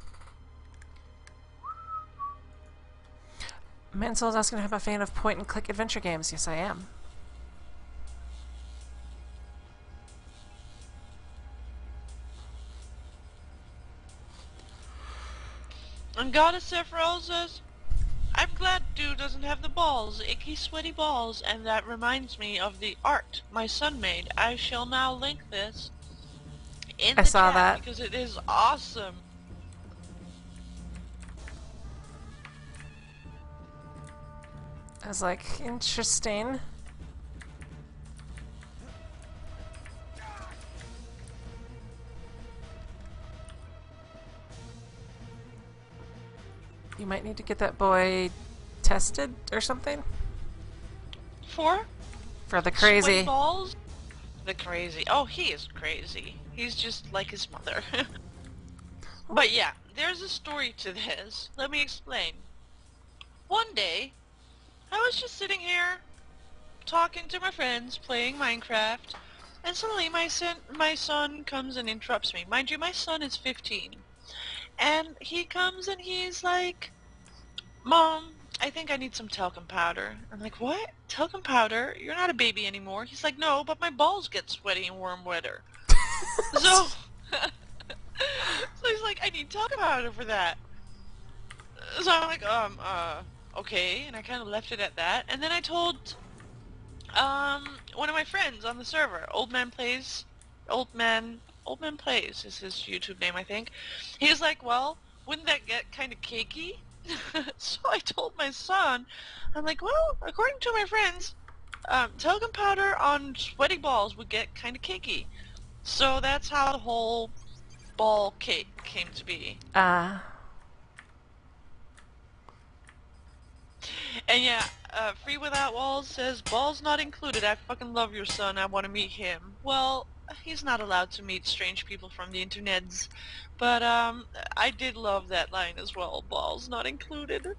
Mansoul's asking if I'm a fan of point-and-click adventure games. Yes, I am. And Goddess Sephiroth says, I'm glad dude doesn't have the balls, icky sweaty balls, and that reminds me of the art my son made. I shall now link this in I the saw chat that. because it is awesome. I was like, interesting. You might need to get that boy tested or something For for the sweaty crazy. balls? The crazy. Oh, he is crazy. He's just like his mother. But yeah, there's a story to this. Let me explain. One day, I was just sitting here, talking to my friends, playing Minecraft, and suddenly my son comes and interrupts me. Mind you, my son is 15. And he comes and he's like, Mom, I think I need some talcum powder. I'm like, what? Talcum powder? You're not a baby anymore. He's like, no, but my balls get sweaty and warm wetter. So, so he's like, I need talcum powder for that. So I'm like, okay, and I kind of left it at that. And then I told, one of my friends on the server, Old Man Plays is his YouTube name, I think. He was like, well, wouldn't that get kind of cakey? So I told my son, I'm like, well, according to my friends, talcum powder on sweaty balls would get kind of cakey. So that's how the whole ball cake came to be. And yeah, Free Without Walls says, balls not included, I fucking love your son, I want to meet him. Well, he's not allowed to meet strange people from the internets, but I did love that line as well, balls not included.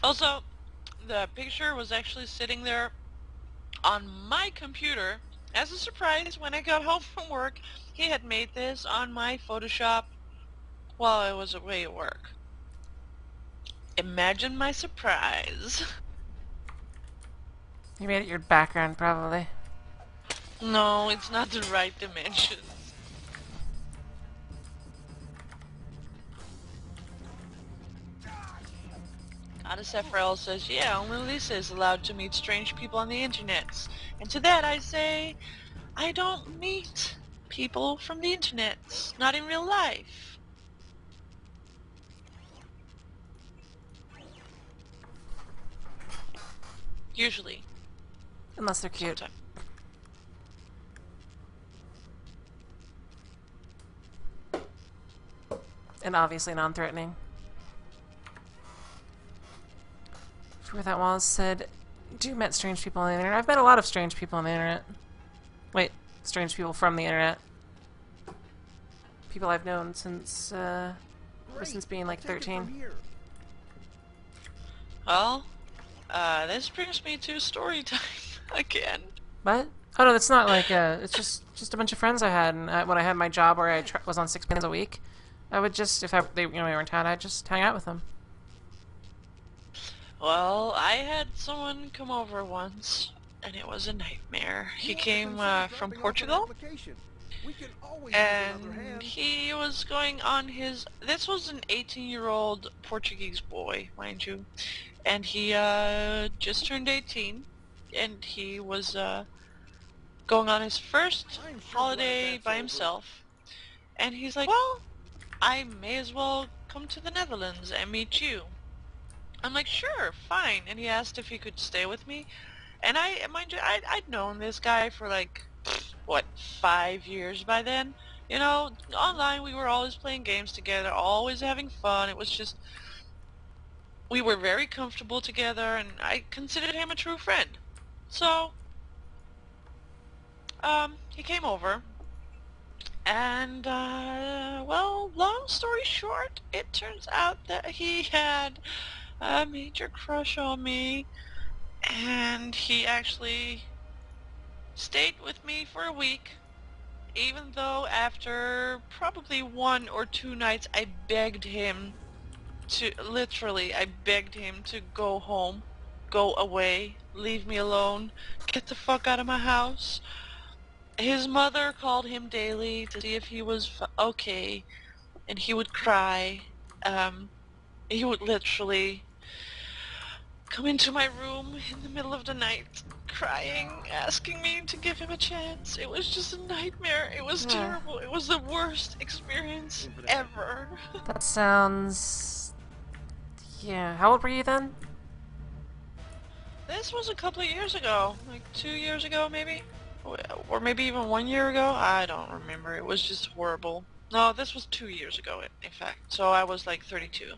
Also, the picture was actually sitting there on my computer as a surprise when I got home from work. He had made this on my Photoshop while I was away at work. Imagine my surprise. You made it your background, probably. No, it's not the right dimensions. Goddess Ephrael says, yeah, only Lisa is allowed to meet strange people on the internet. And to that I say, I don't meet people from the internet. Not in real life. Usually. Unless they're cute. Sometimes. And obviously non-threatening. where that was said, "Do met strange people on the internet." I've met a lot of strange people on the internet. Wait, strange people from the internet. People I've known since ever since being like Take it 13. from here. Well, this brings me to story time again. What? Oh no, that's not like it's just a bunch of friends I had, and when I had my job where I was on 6 a week, I would just they we were in town, I'd just hang out with them. Well, I had someone come over once, and it was a nightmare. He came from Portugal, We can always use another and hand. he was going on his... This was an 18-year-old Portuguese boy, mind you, and he just turned 18, and he was going on his first I'm sure holiday glad that's by over. himself, and he's like, well, I may as well come to the Netherlands and meet you. I'm like, sure, fine. And he asked if he could stay with me. And mind you, I'd known this guy for like, what, 5 years by then? You know, online we were always playing games together, always having fun. It was just, we were very comfortable together, and I considered him a true friend. So, he came over. And, well, long story short, it turns out that he had a major crush on me, and he actually stayed with me for a week, even though after probably 1 or 2 nights I begged him to, literally, I begged him to go home, go away, leave me alone, get the fuck out of my house. His mother called him daily to see if he was okay, and he would cry. He would literally come into my room in the middle of the night, crying, asking me to give him a chance. It was just a nightmare. It was terrible. It was the worst experience ever. That sounds... Yeah, how old were you then? This was a couple of years ago, like 2 years ago maybe? Or maybe even 1 year ago? I don't remember. It was just horrible. No, this was 2 years ago, in fact. So I was like 32.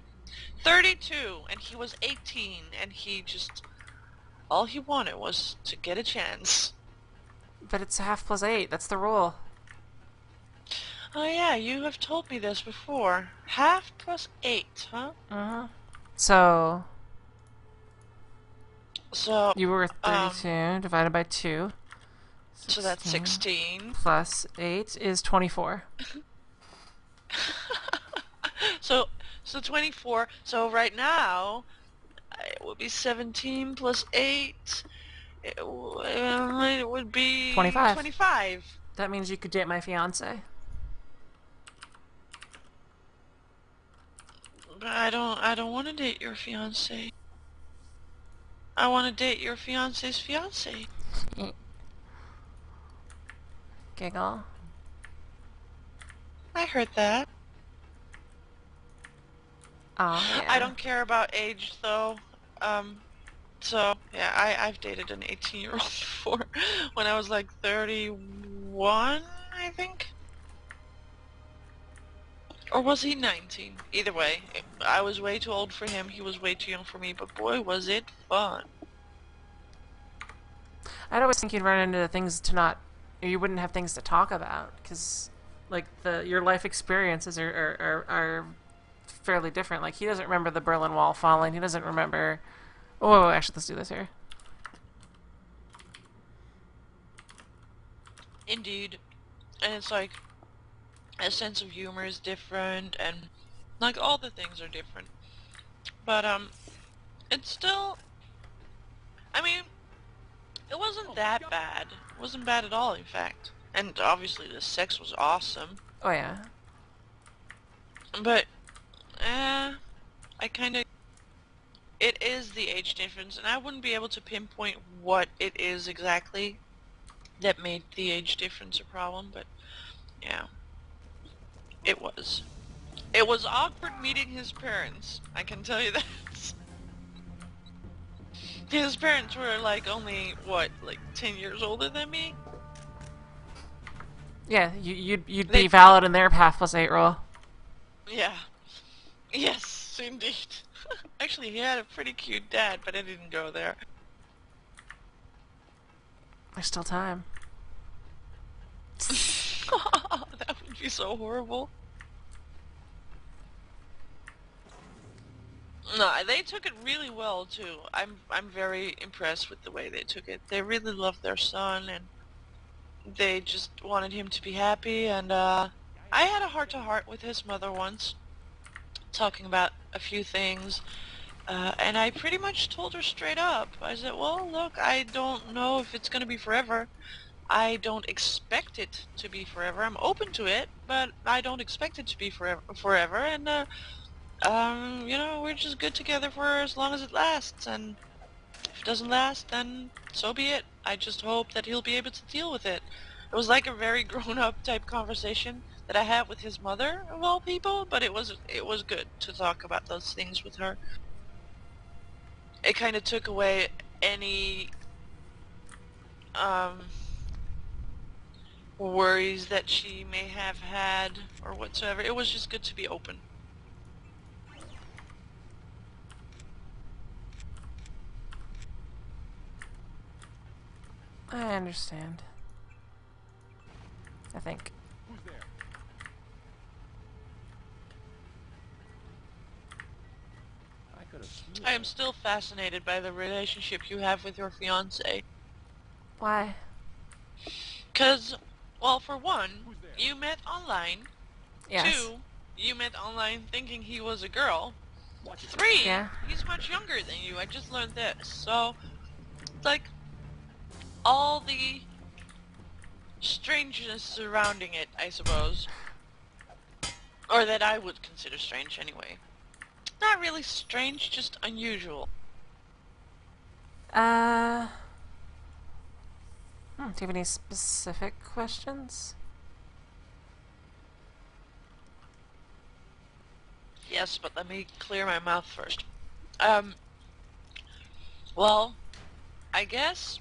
32! And he was 18, and he just... All he wanted was to get a chance. But it's half plus 8, that's the rule. Oh yeah, you have told me this before. Half plus 8, huh? Uh-huh. So, So, you were 32 divided by 2. so that's 16. Plus 8 is 24. So 24. So right now, it would be 17 plus 8. It would be 25. 25. That means you could date my fiance. But I don't want to date your fiance. I want to date your fiance's fiance. Giggle. I heard that. Oh, yeah. I don't care about age though. So yeah, I've dated an 18-year-old before when I was like 31, I think. Or was he 19? Either way, I was way too old for him, he was way too young for me, but boy was it fun. I'd always think you'd run into things to not... Or you wouldn't have things to talk about, because, like, your life experiences are fairly different. Like, he doesn't remember the Berlin Wall falling, he doesn't remember... Oh, actually, let's do this here. Indeed. And it's like, a sense of humor is different, and like all the things are different. But it's still, I mean, it wasn't that bad. It wasn't bad at all, in fact. And obviously the sex was awesome. Oh, yeah. But, I kinda, it is the age difference, and I wouldn't be able to pinpoint what it is exactly that made the age difference a problem, but yeah. It was. It was awkward meeting his parents, I can tell you that. His parents were like only, what, like 10 years older than me? Yeah, you'd be valid in their half plus 8 rule. Yeah. Yes, indeed. Actually, he had a pretty cute dad, but I didn't go there. There's still time. That would be so horrible. No, they took it really well too. I'm very impressed with the way they took it. They really loved their son, and they just wanted him to be happy. And I had a heart-to-heart with his mother once, talking about a few things. And I pretty much told her straight up. I said, well, look, I don't know if it's going to be forever. I don't expect it to be forever. I'm open to it, but I don't expect it to be forever. And, you know, we're just good together for as long as it lasts. And if it doesn't last, then so be it. I just hope that he'll be able to deal with it. It was like a very grown-up type conversation that I had with his mother, of all people, but it was good to talk about those things with her. It kind of took away any worries that she may have had or whatsoever. It was just good to be open. I understand. I think. Who's there? I could have sworn. I am still fascinated by the relationship you have with your fiancé. Why? 'Cause, well, for one, Who's there? you met online. Yes. 2, you met online thinking he was a girl. Watch it. 3, Yeah. he's much younger than you. I just learned this. So, it's like, all the strangeness surrounding it, I suppose. Or that I would consider strange, anyway. Not really strange, just unusual. Do you have any specific questions? Yes, but let me clear my mouth first. Well, I guess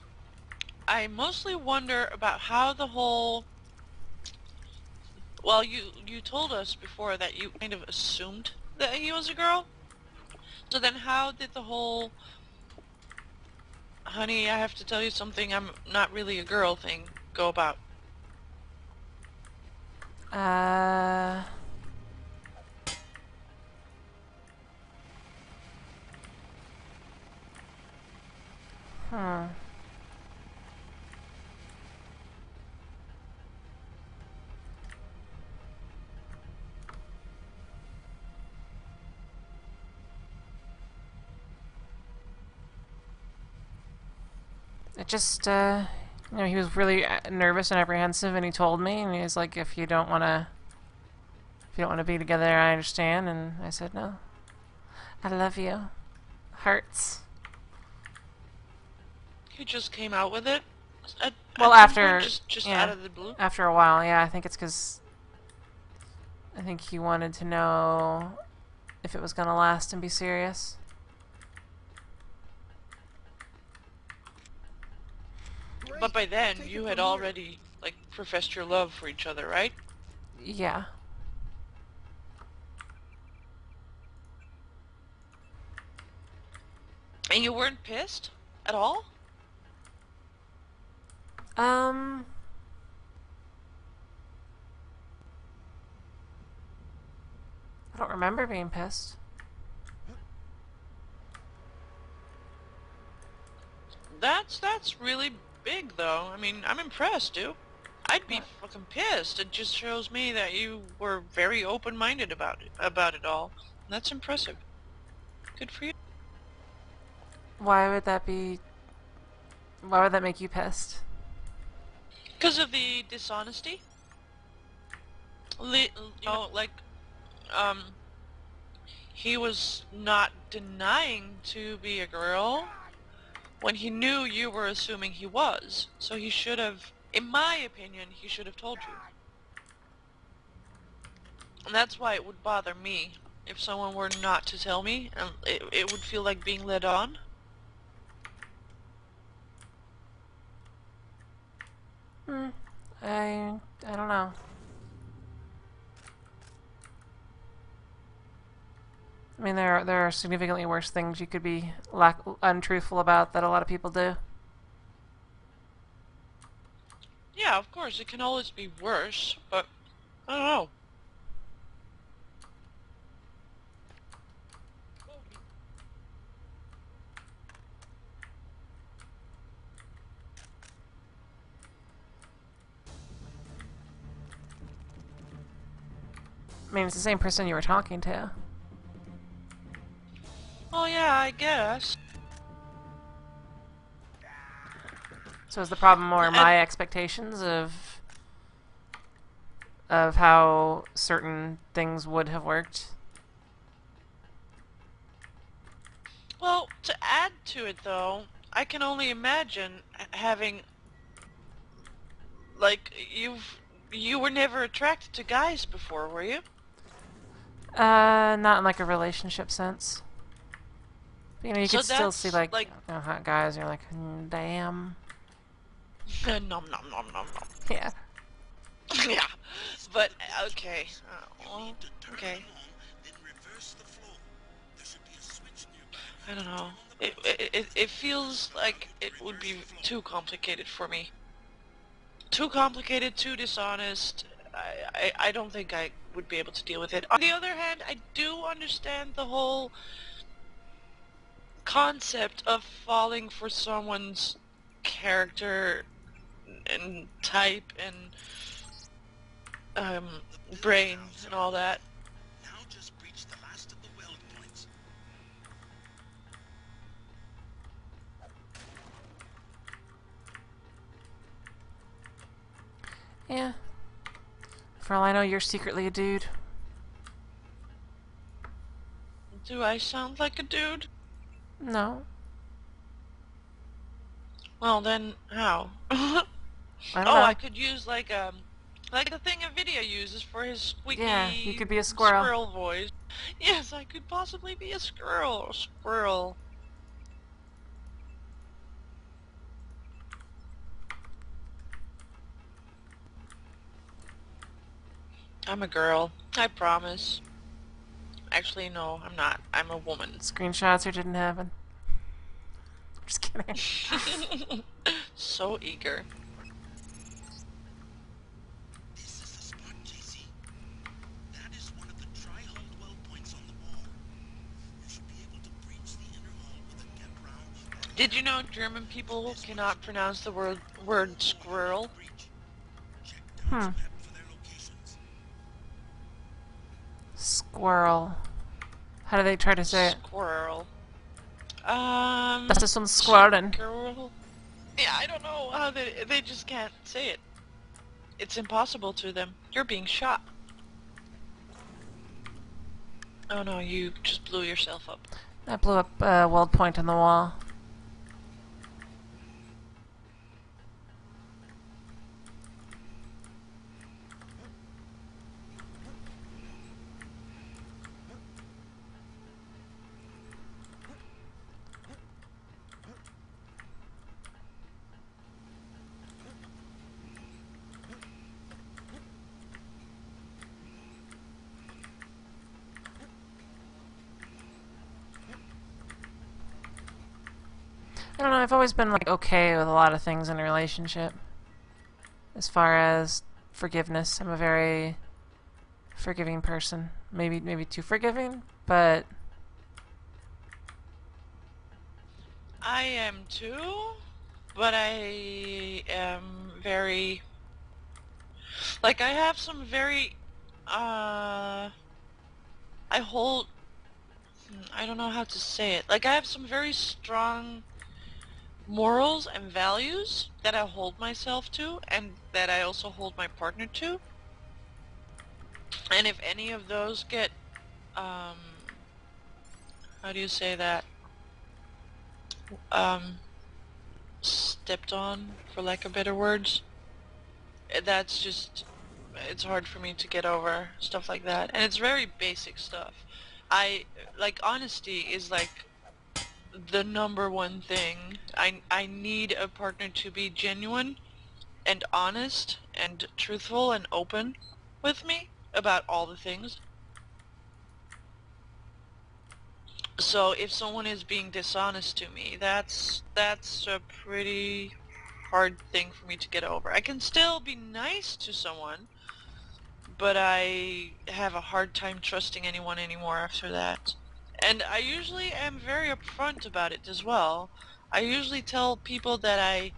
I mostly wonder about how the whole... Well, you told us before that you kind of assumed that he was a girl. So then how did the whole... Honey, I have to tell you something, I'm not really a girl thing go about? Hmm. It just, you know, he was really nervous and apprehensive, and he told me, and he was like, if you don't want to be together, I understand. And I said, no. I love you. Hearts. He just came out with it? Well, at some after, point, just yeah, out of the blue? after a while, yeah, I think it's because I think he wanted to know if it was going to last and be serious. Great. But by then, Take you it had from here. already, like, professed your love for each other, right? Yeah. And you weren't pissed? At all? Um, I don't remember being pissed. That's really big, though. I mean, I'm impressed, dude. I'd be fucking pissed. It just shows me that you were very open-minded about it all. That's impressive. Good for you. Why would that be? Why would that make you pissed? Because of the dishonesty? You know, like, um, he was not denying to be a girl when he knew you were assuming he was. So he should have, in my opinion, he should have told you. And that's why it would bother me if someone were not to tell me. It would feel like being led on. I don't know. I mean, there are significantly worse things you could be untruthful about that a lot of people do. Yeah, of course, it can always be worse, but I don't know. I mean, it's the same person you were talking to. Oh yeah, I guess. So is the problem more And my expectations of how certain things would have worked? well, to add to it though, I can only imagine having like you were never attracted to guys before, were you? Not in like a relationship sense. But, you know, you So could still see that's like like hot guys, and you're like, damn. nom nom nom nom nom. Yeah. Yeah, but okay. Well, Need to turn okay. it on, then reverse the flow. There should be a switch nearby. I don't know. Turn on the It feels like it would be too complicated for me. Too complicated, too dishonest. I don't think I would be able to deal with it. On the other hand, I do understand the whole concept of falling for someone's character and type and brain and all that. Now just breach the last of the weld points. Yeah. For all I know, you're secretly a dude. Do I sound like a dude? No. Well then, how? I don't Oh, know. I could use like the thing a video uses for his squeaky Yeah, you could be a squirrel. voice. Yes, I could possibly be a squirrel. Squirrel. I'm a girl. I promise. Actually, no, I'm not. I'm a woman. Screenshots or didn't happen. Just kidding. So eager. This is the spot, JC. That is one of the tri-hulled weld points on the wall. You should be able to breach the inner hull with a get round. Did you know German people cannot pronounce the word squirrel? Breach. Check Hmm. Dodge map for their locations. Squirrel. How do they try to say it? Squirrel. That's just some squirreling. Squirrel. Yeah, I don't know how they just can't say it. It's impossible to them. You're being shot. Oh no, you just blew yourself up. That blew up a weld point on the wall. I don't know, I've always been like okay with a lot of things in a relationship. As far as forgiveness, I'm a very forgiving person. Maybe too forgiving, but I am too, but I am very... Like, I have some very... I hold... I don't know how to say it. Like, I have some very strong morals and values that I hold myself to, and that I also hold my partner to. And if any of those get, how do you say that? Stepped on, for lack of better words. That's just, it's hard for me to get over stuff like that. And it's very basic stuff. Like, honesty is like the #1 thing. I need a partner to be genuine and honest and truthful and open with me about all the things. So if someone is being dishonest to me, that's a pretty hard thing for me to get over. I can still be nice to someone, but I have a hard time trusting anyone anymore after that. And I usually am very upfront about it as well. I usually tell people that I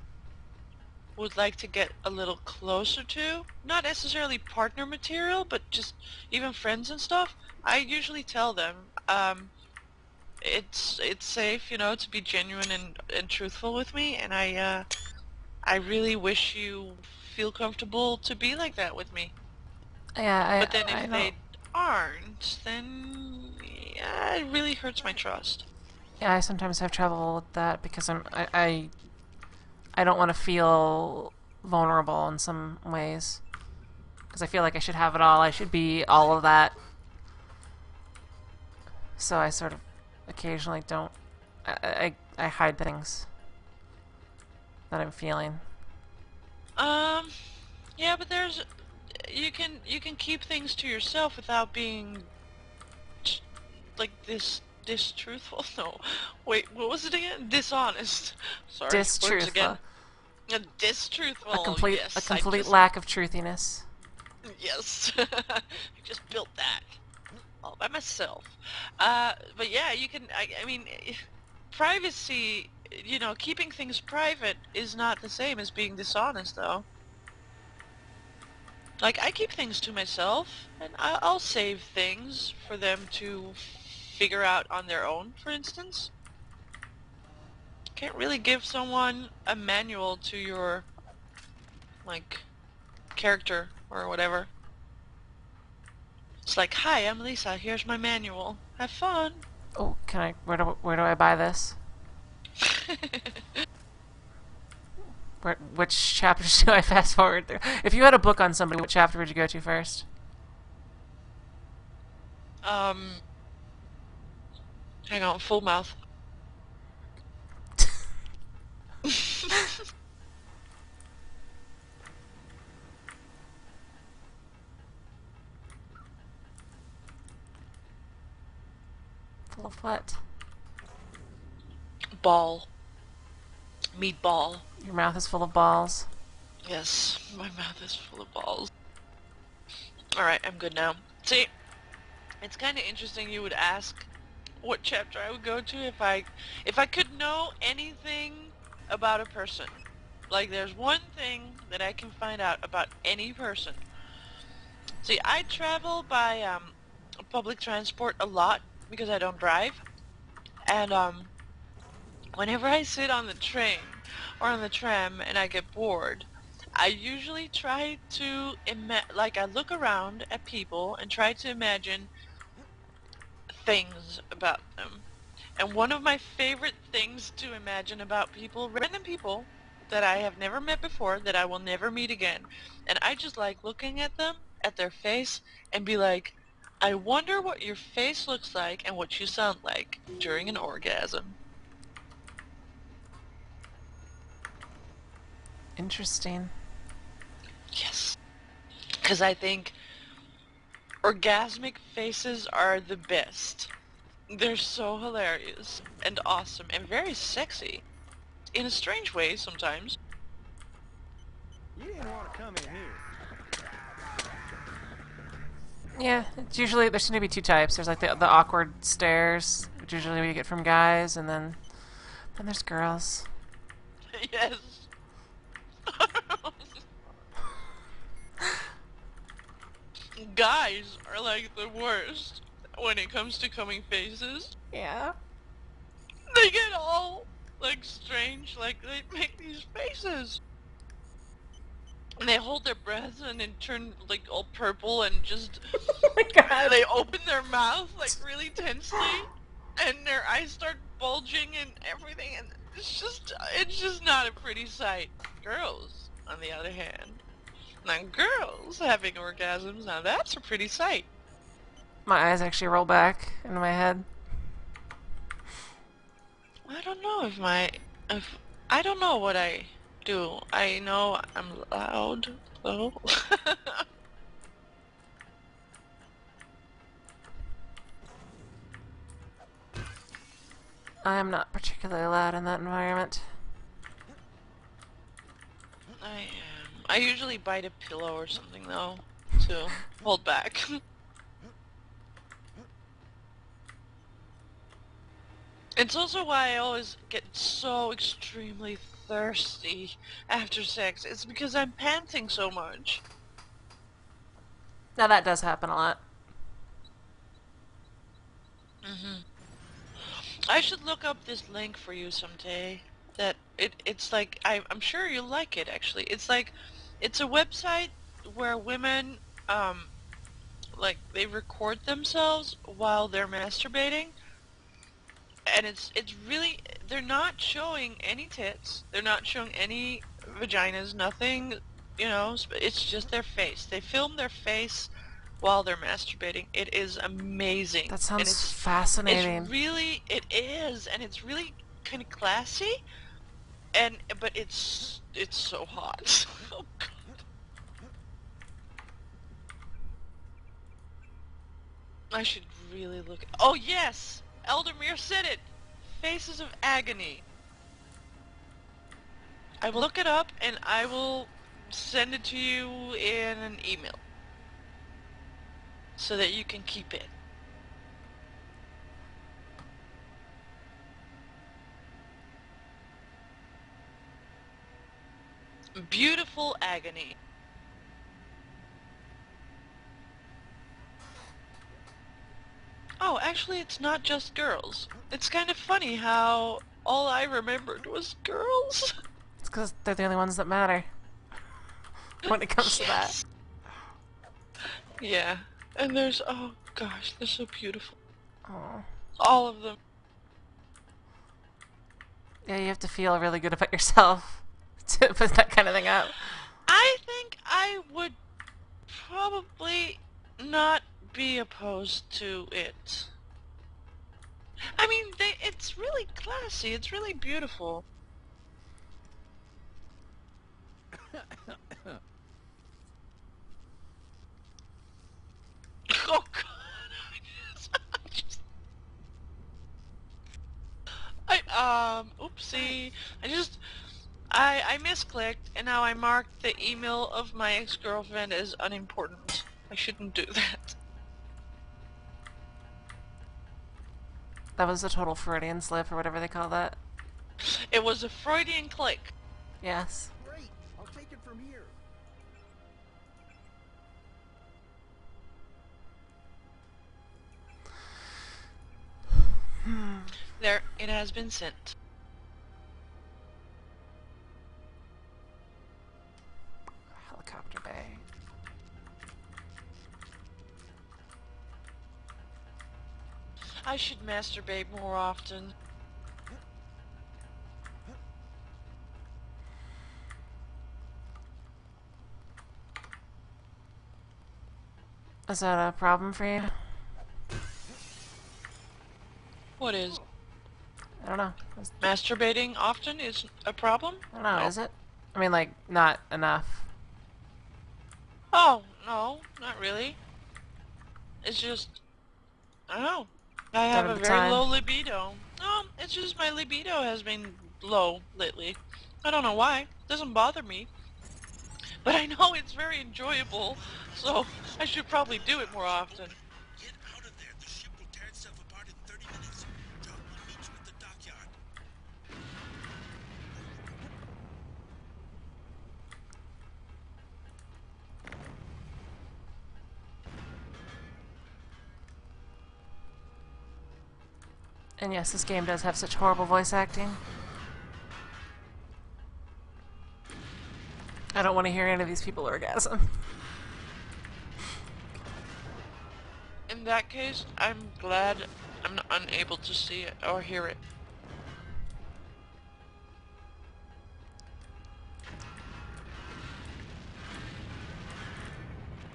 would like to get a little closer to, not necessarily partner material, but just even friends and stuff. I usually tell them, it's safe, to be genuine and truthful with me, and I really wish you feel comfortable to be like that with me. But then I if don't. they aren't, then yeah, it really hurts my trust. Yeah, I sometimes have trouble with that because I don't want to feel vulnerable in some ways because I feel like I should have it all. I should be all of that. So I sort of occasionally don't. I hide things that I'm feeling. Um, yeah, but you can keep things to yourself without being like this distruthful. No, wait, what was it again? Dishonest. Sorry, words Distruthful. again. Distruthful. A Yes, I complete just lack of truthiness. yes, I just built that all by myself. But yeah, you can. I mean, privacy. Keeping things private is not the same as being dishonest, though. Like, I keep things to myself, and I'll save things for them to figure out on their own, for instance. Can't really give someone a manual to your, like, character or whatever. It's like, hi, I'm Lisa, here's my manual. Have fun. Oh, can I? Where do I buy this? Which chapters do I fast forward through? If you had a book on somebody, what chapter would you go to first? um, hang on, full mouth. Full of what? Ball. Meatball. Your mouth is full of balls. Yes, my mouth is full of balls. Alright, I'm good now. See, it's kind of interesting you would ask what chapter I would go to if I could know anything about a person. Like, there's one thing that I can find out about any person. See, I travel by public transport a lot because I don't drive, and whenever I sit on the train or on the tram and I get bored, I usually try to I look around at people and try to imagine things about them. And one of my favorite things to imagine about people, random people that I have never met before, that I will never meet again, and I just like looking at them, at their face, and be like, I wonder what your face looks like and what you sound like during an orgasm. Interesting. Yes. Because I think orgasmic faces are the best. They're so hilarious and awesome and very sexy. In a strange way sometimes. You didn't want to come in here. Yeah, it's usually there seem to be two types. There's like the awkward stares, which usually we get from guys, and then there's girls. Yes. Guys are like the worst when it comes to coming faces. Yeah. They get all like strange, like they make these faces. And they hold their breath and then turn like all purple and just Oh my god. they open their mouth like really tensely and their eyes start bulging and everything, and it's just not a pretty sight. Girls, on the other hand, now girls having orgasms, now that's a pretty sight. My eyes actually roll back into my head. I don't know if I don't know what I do. I know I'm loud though. I am not particularly loud in that environment. I am. I usually bite a pillow or something though to hold back. It's also why I always get so extremely thirsty after sex. It's because I'm panting so much. Now that does happen a lot. I should look up this link for you someday. That it's like I'm sure you'll like it actually. It's a website where women like they record themselves while they're masturbating, and it's really they're not showing any tits, they're not showing any vaginas, nothing, you know, it's just their face. They film their face while they're masturbating. It is amazing. That And sounds it's fascinating. really it is, and it's really kind of classy, and but it's so hot. Oh God. I should really look. Oh yes, Eldermere said it. Faces of Agony. I will look it up and I will send it to you in an email so that you can keep it. Beautiful Agony. Oh, actually it's not just girls. It's kind of funny how all I remembered was girls. It's because they're the only ones that matter when it comes to that. Yes. Yeah. And there's, oh gosh, they're so beautiful. Oh. All of them. Yeah, you have to feel really good about yourself to put that kind of thing up. I think I would probably not be opposed to it. I mean, it's really classy. It's really beautiful. Oh God! Oopsie. I misclicked, and now I marked the email of my ex-girlfriend as unimportant. I shouldn't do that. That was a total Freudian slip or whatever they call that. It was a Freudian click. Yes. Great. I'll take it from here. There, it has been sent. Helicopter bay. I should masturbate more often. Is that a problem for you? What is? I don't know. Masturbating often is a problem? I don't know, No. is it? I mean, like, not enough. Oh, no, not really. It's just, I don't know. I have Don't a have the very time. low libido. No, it's just my libido has been low lately. I don't know why. It doesn't bother me. But I know it's very enjoyable, so I should probably do it more often. Get out of there. The ship will tear itself apart in 30 minutes. John will meet you at the dockyard. And yes, this game does have such horrible voice acting. I don't want to hear any of these people orgasm. In that case, I'm glad I'm unable to see it or hear it.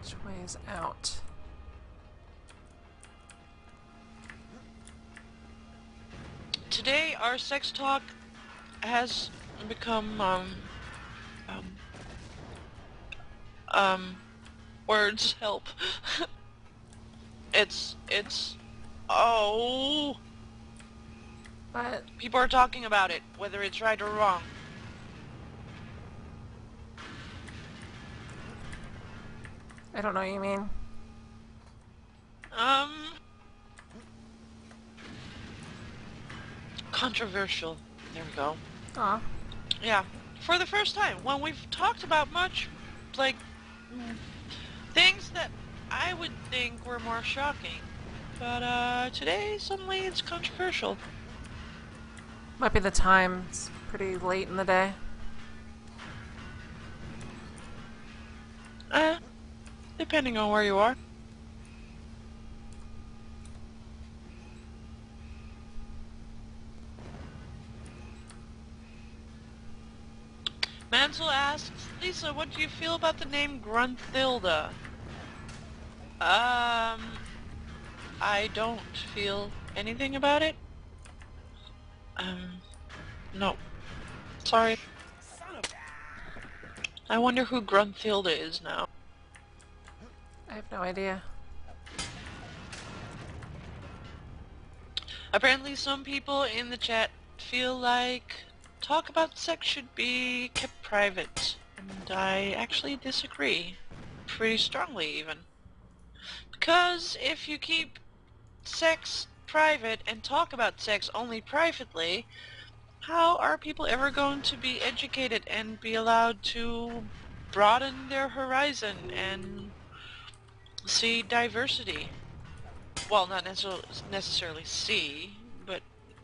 Which way is out? Today, our sex talk has become, words help. it's, oh, But People are talking about it, whether it's right or wrong. I don't know what you mean. Controversial. There we go. Aw. Yeah. For the first time, when we've talked about much, like, things that I would think were more shocking. But, today, suddenly it's controversial. Might be the time. It's pretty late in the day. Depending on where you are. Mansell asks, Lisa, what do you feel about the name Grunthilda? I don't feel anything about it. No. Sorry. I wonder who Grunthilda is now. I have no idea. Apparently some people in the chat feel like talk about sex should be kept private, and I actually disagree. Pretty strongly, even. Because if you keep sex private and talk about sex only privately, how are people ever going to be educated and be allowed to broaden their horizon and see diversity? Well, not necessarily see, but,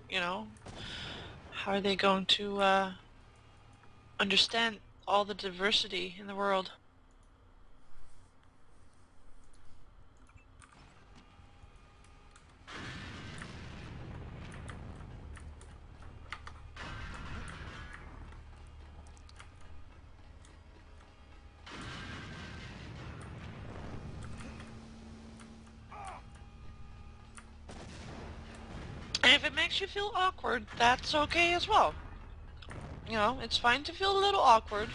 you know, how are they going to understand all the diversity in the world? And if it makes you feel awkward, that's okay as well. You know, it's fine to feel a little awkward.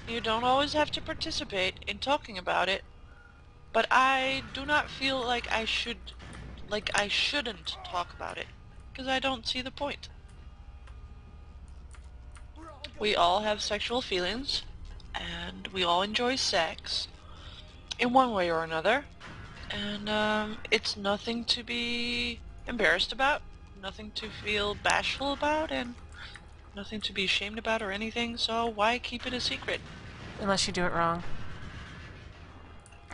You don't always have to participate in talking about it. But I do not feel like I shouldn't talk about it. Because I don't see the point. We all have sexual feelings. And we all enjoy sex. In one way or another. And it's nothing to be embarrassed about. Nothing to feel bashful about. And nothing to be ashamed about or anything. So why keep it a secret? Unless you do it wrong.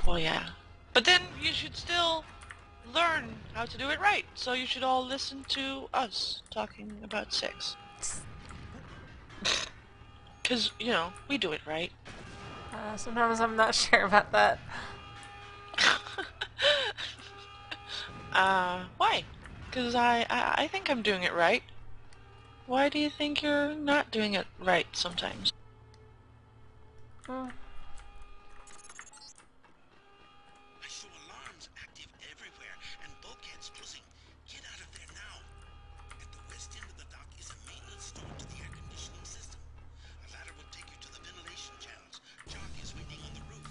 Well, yeah. But then you should still learn how to do it right. So you should all listen to us talking about sex. Because, you know, we do it right. Sometimes I'm not sure about that. Why? Because I think I'm doing it right. Why do you think you're not doing it right sometimes? I saw alarms active everywhere and bulkheads closing. Get out of there now. At the west end of the dock is a maintenance store to the air conditioning system. A ladder will take you to the ventilation channels. Jock is waiting on the roof.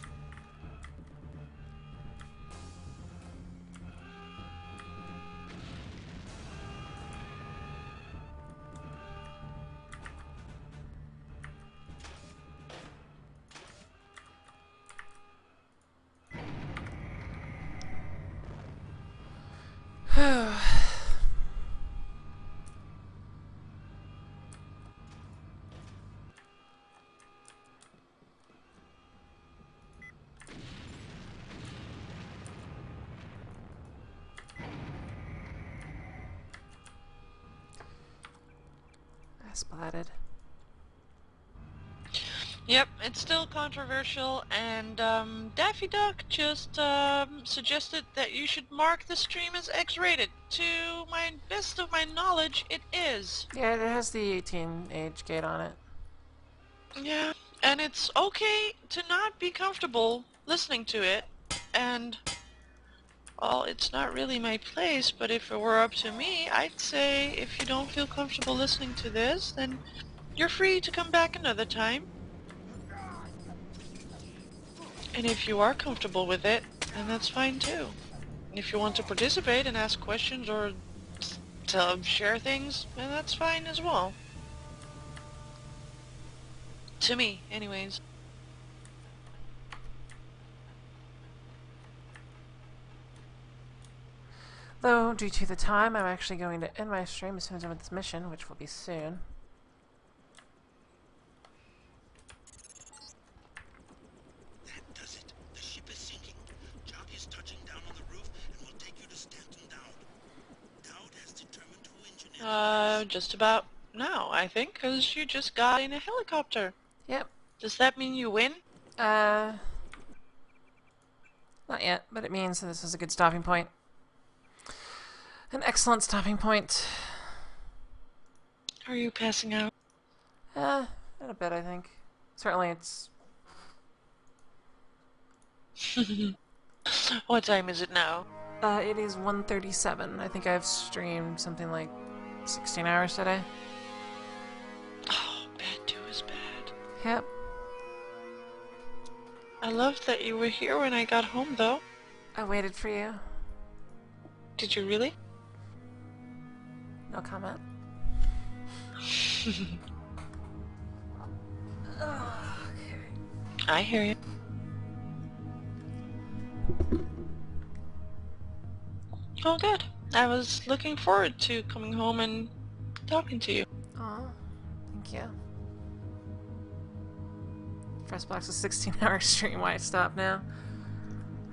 I splatted. Yep, it's still controversial, and Daffy Duck just suggested that you should mark the stream as X-rated. To my best of my knowledge, it is. Yeah, it has the 18 age gate on it. Yeah, and it's okay to not be comfortable listening to it, and, well, it's not really my place, but if it were up to me, I'd say if you don't feel comfortable listening to this, then you're free to come back another time. And if you are comfortable with it, then that's fine too. And if you want to participate and ask questions or to share things, and that's fine as well. To me, anyways. Though, due to the time, I'm actually going to end my stream as soon as I'm with this mission, which will be soon. That does it. The ship is sinking. Jock is touching down on the roof and will take you to Stanton Dowd. Dowd has determined who engineered Just about now, I think, because you just got in a helicopter. Yep. Does that mean you win? Not yet, but it means that this is a good stopping point. An excellent stopping point. Are you passing out? In a bit, I think. Certainly, it's... What time is it now? It is 1:37. I think I've streamed something like 16 hours today. Oh, bad 2 is bad. Yep. I loved that you were here when I got home, though. I waited for you. Did you really? No comment. I hear you. Oh, good. I was looking forward to coming home and talking to you. Aw, thank you. First box is 16-hour stream. Why stop now?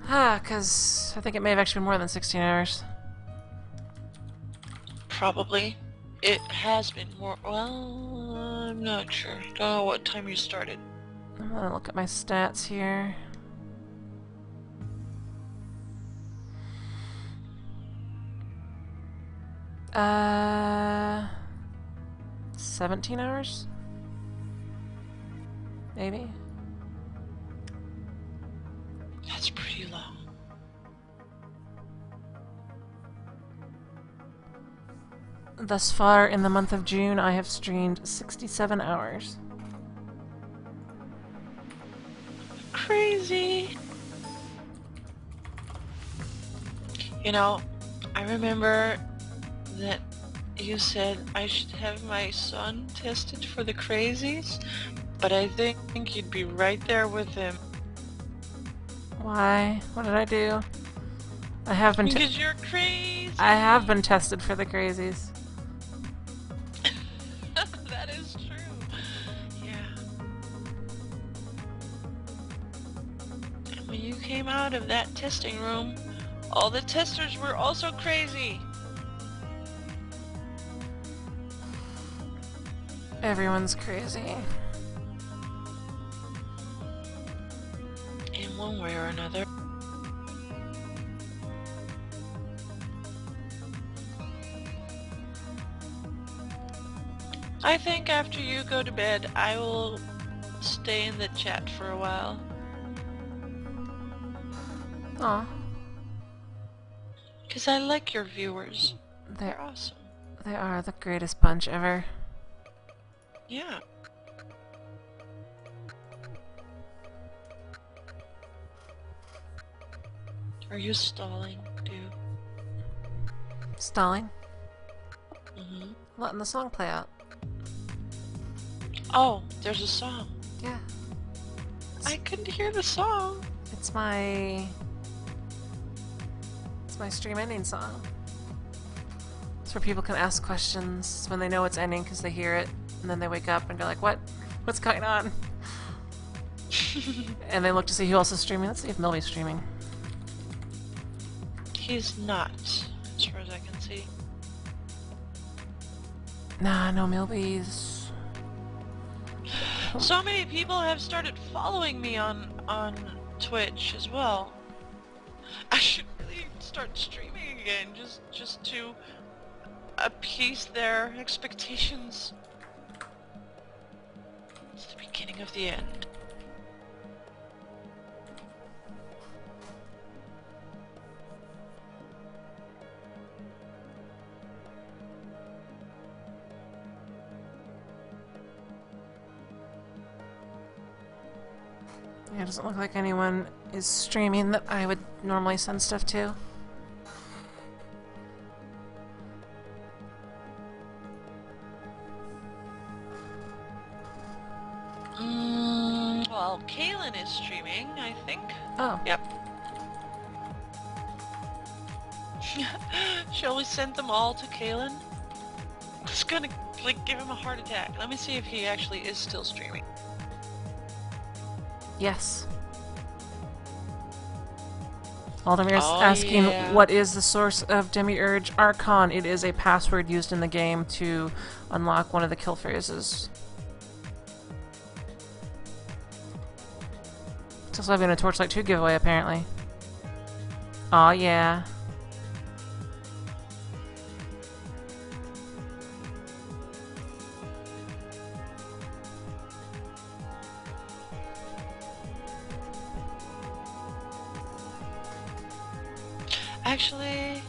Because I think it may have actually been more than 16 hours. Probably. It has been more... Well, I'm not sure. Don't know what time you started. I'm gonna look at my stats here. 17 hours? Maybe? That's pretty long. Thus far, in the month of June, I have streamed 67 hours. Crazy. You know, I remember that you said I should have my son tested for the crazies, but I think you'd be right there with him. Why? What did I do? I have been Because you're crazy! I have been tested for the crazies. That is true. Yeah. And when you came out of that testing room, all the testers were also crazy. Everyone's crazy. In one way or another. I think after you go to bed, I will stay in the chat for a while. Aw. Because I like your viewers. They're They're, awesome. they are the greatest bunch ever. Yeah. Are you stalling, dude? Stalling? Mm-hmm. Letting the song play out. Oh, there's a song. Yeah. I couldn't hear the song. It's my stream ending song. It's where people can ask questions when they know it's ending because they hear it, and then they wake up and they're like, "What? What's going on?" And they look to see who else is streaming. Let's see if Milby's streaming. He's not, as far as I can see. Nah, no Milby's. So many people have started following me on Twitch as well. I should really start streaming again, just to appease their expectations. It's the beginning of the end. Yeah, it doesn't look like anyone is streaming that I would normally send stuff to. Well, Kaylin is streaming, I think. Oh. Yep. Shall we send them all to Kaylin? It's gonna, like, give him a heart attack. Let me see if he actually is still streaming. Yes. Aldemir is Oh, asking, yeah. what is the source of Demiurge Archon? It is a password used in the game to unlock one of the kill phrases. It's also having a Torchlight 2 giveaway, apparently. Aw, yeah. Actually,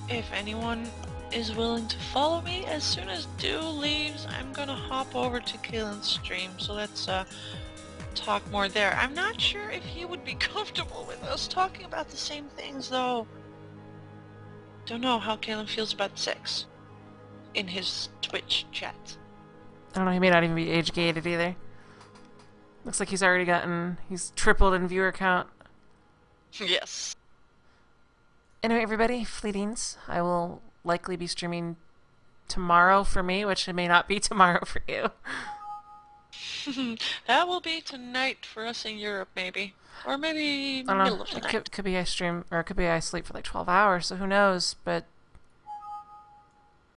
if anyone is willing to follow me, as soon as Dew leaves, I'm gonna hop over to Kaylin's stream, so let's talk more there. I'm not sure if he would be comfortable with us talking about the same things, though. Don't know how Kaylin feels about sex in his Twitch chat. I don't know, he may not even be age-gated either. Looks like he's tripled in viewer count. Yes. Anyway, everybody, Fleetings. I will likely be streaming tomorrow for me, which it may not be tomorrow for you. That will be tonight for us in Europe, maybe. Or maybe I don't middle know. of the It night. could be I stream, or it could be I sleep for like 12 hours, so who knows, but